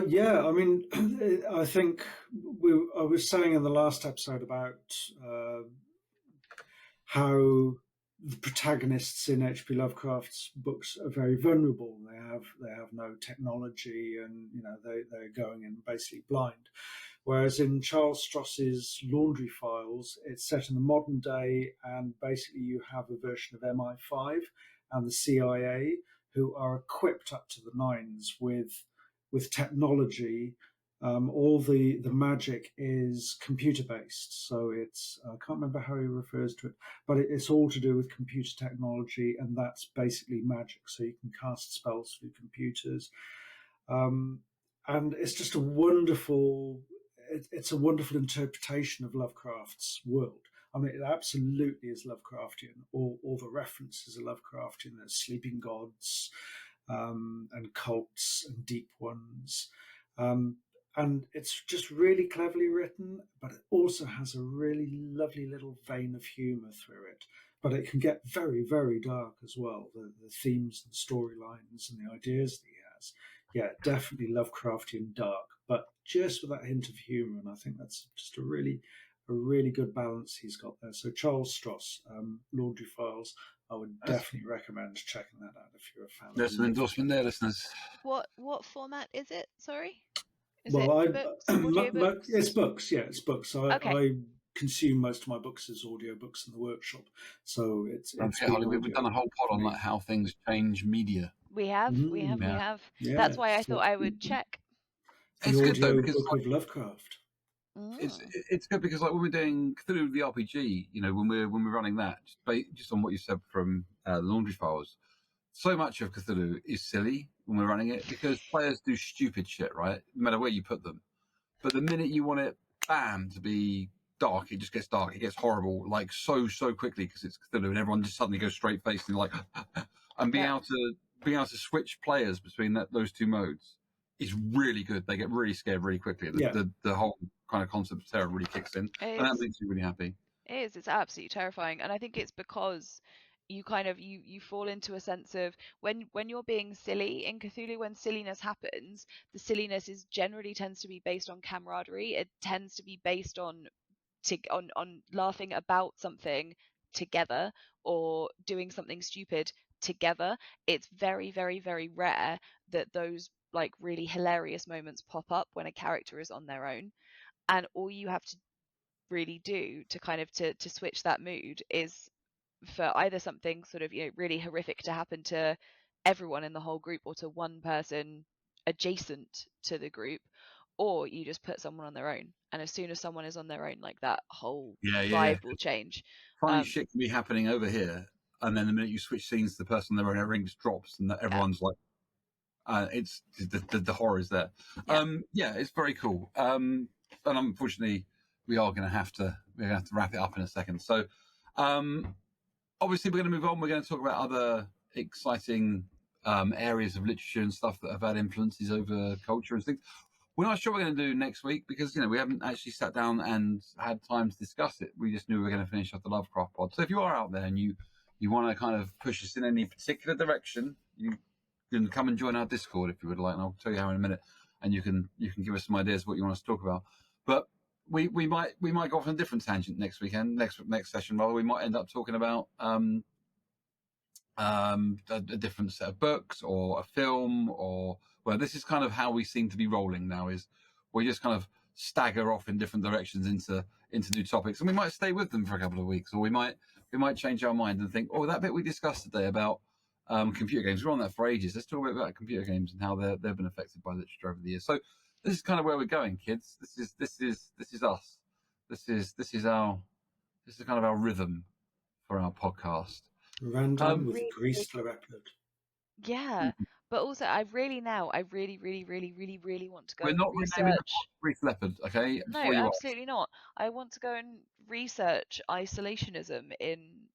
Yeah, I mean, I think I was saying in the last episode about how the protagonists in H.P. Lovecraft's books are very vulnerable. They have no technology, and they're going in basically blind. Whereas in Charles Stross's Laundry Files, it's set in the modern day, and basically you have a version of MI5 and the CIA who are equipped up to the nines with technology. All the magic is computer based, so it's I can't remember how he refers to it, but it's all to do with computer technology, and that's basically magic. So you can cast spells through computers, and it's just a wonderful. It's a wonderful interpretation of Lovecraft's world. I mean, it absolutely is Lovecraftian. All the references are Lovecraftian. There's sleeping gods, and cults and deep ones. And it's just really cleverly written, but it also has a really lovely little vein of humour through it. But it can get very, very dark as well, the themes and storylines and the ideas that he has. Yeah, definitely Lovecraftian dark, but just with that hint of humour, and I think that's just a really good balance he's got there. So Charles Stross, Laundry Files, I would definitely recommend checking that out if you're a fan. There's an endorsement there, listeners. What format is it? Sorry? It's books. Yeah, it's books. I consume most of my books as audiobooks in the workshop. So it's Holly, we've done a whole pod on like how things change media. We have. Yeah, that's why I thought I would check. It's good though because of Lovecraft. It's good because like when we're doing Cthulhu the RPG, when we're running that, just on what you said from the Laundry Files, so much of Cthulhu is silly when we're running it because players do stupid shit, right? No matter where you put them. But the minute you want it, bam, to be dark, it just gets dark. It gets horrible, like so quickly because it's Cthulhu, and everyone just suddenly goes straight faced and like, and being able to switch players between those two modes is really good. They get really scared really quickly. The whole kind of concept of terror really kicks in, and that makes you really happy. It is. It's absolutely terrifying, and I think it's because you kind of you fall into a sense of when you're being silly in Cthulhu, when silliness happens, the silliness generally tends to be based on camaraderie. It tends to be based on laughing about something together or doing something stupid together. It's very, very, very rare that those like really hilarious moments pop up when a character is on their own, and all you have to really do to kind of to switch that mood is for either something sort of really horrific to happen to everyone in the whole group or to one person adjacent to the group, or you just put someone on their own, and as soon as someone is on their own, like that whole vibe will change. Funny shit can be happening over here, and then the minute you switch scenes to the person on their own, everything just drops, and everyone's like, It's the horror is there. Yeah. It's very cool. And unfortunately, we're going to have to wrap it up in a second. So, obviously, we're going to move on. We're going to talk about other exciting areas of literature and stuff that have had influences over culture and things. We're not sure what we're going to do next week because we haven't actually sat down and had time to discuss it. We just knew we were going to finish off the Lovecraft pod. So if you are out there and you want to kind of push us in any particular direction, you can come and join our Discord if you would like, and I'll tell you how in a minute. And you can give us some ideas of what you want us to talk about. But we might go off on a different tangent next weekend, next session. Rather, we might end up talking about a different set of books or a film, or well, this is kind of how we seem to be rolling now. Is we just kind of stagger off in different directions into new topics, and we might stay with them for a couple of weeks, or we might change our mind and think, oh, that bit we discussed today about computer games, we're on that for ages. Let's talk a bit about computer games and how they've been affected by literature over the years. So this is kind of where we're going, kids. This is us. This is kind of our rhythm for our podcast. Random with Grease Leopard. Yeah, but also I really want to go We're and not renaming research. Grease Leopard, okay? No, absolutely not. I want to go and research isolationism in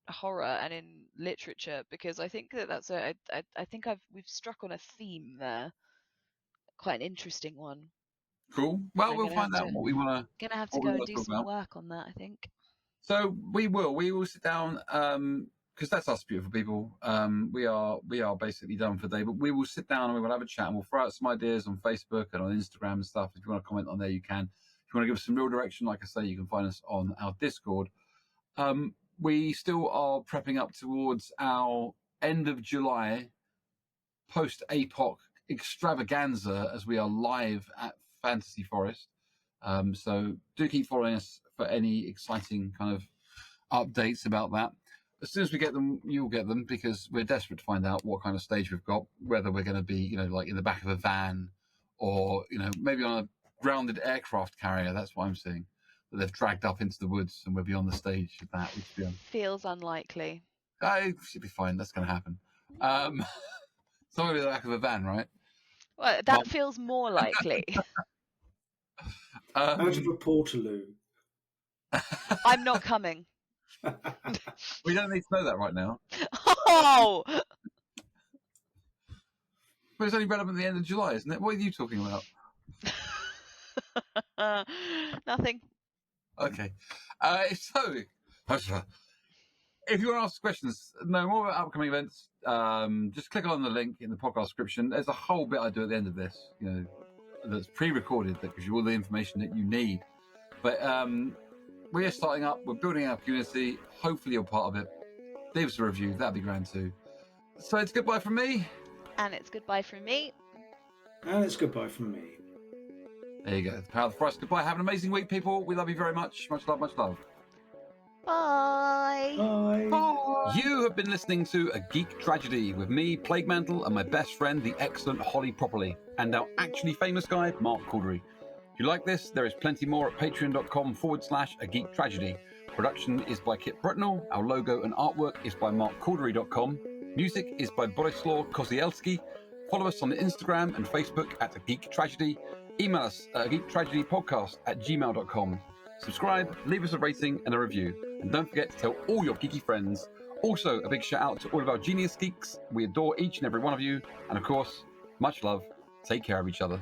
horror and in literature because I think that's I think we've struck on a theme there, quite an interesting one. Cool. Well, we'll find out what we want to. Gonna have to go and do some work on that, I think. So we will sit down because that's us beautiful people. We are basically done for the day, but we will sit down and we will have a chat and we'll throw out some ideas on Facebook and on Instagram and stuff. If you want to comment on there, you can. If you want to give us some real direction, like I say, you can find us on our Discord. We still are prepping up towards our end of July post-APOC extravaganza as we are live at Fantasy Forest. So do keep following us for any exciting kind of updates about that. As soon as we get them, you'll get them because we're desperate to find out what kind of stage we've got, whether we're going to be, like in the back of a van or, maybe on a grounded aircraft carrier. That's what I'm seeing. That they've dragged up into the woods and we'll be on the stage of that. Feels unlikely. It should be fine. That's going to happen. Somewhere in the back of a van, right? Well, that feels more likely. Out of a portaloo. I'm not coming. We don't need to know that right now. Oh! But it's only relevant at the end of July, isn't it? What are you talking about? Nothing. Okay. So, if you want to ask questions, know more about upcoming events, just click on the link in the podcast description. There's a whole bit I do at the end of this, that's pre-recorded that gives you all the information that you need. But we are starting up. We're building our community. Hopefully you're part of it. Leave us a review. That'd be grand too. So it's goodbye from me. And it's goodbye from me. And it's goodbye from me. There you go. The power of the forest. Goodbye. Have an amazing week, people. We love you very much. Much love, much love. Bye. Bye. Bye. You have been listening to A Geek Tragedy with me, Plague Mantle, and my best friend, the excellent Holly Properly, and our actually famous guy, Mark Cordory. If you like this, there is plenty more at patreon.com/A Geek Tragedy. Production is by Kit Britnell. Our logo and artwork is by markcordory.com. Music is by Borislaw Kozielski. Follow us on Instagram and Facebook at A Geek Tragedy. Email us at geektragedypodcast@gmail.com. Subscribe, leave us a rating and a review. And don't forget to tell all your geeky friends. Also, a big shout out to all of our genius geeks. We adore each and every one of you. And of course, much love. Take care of each other.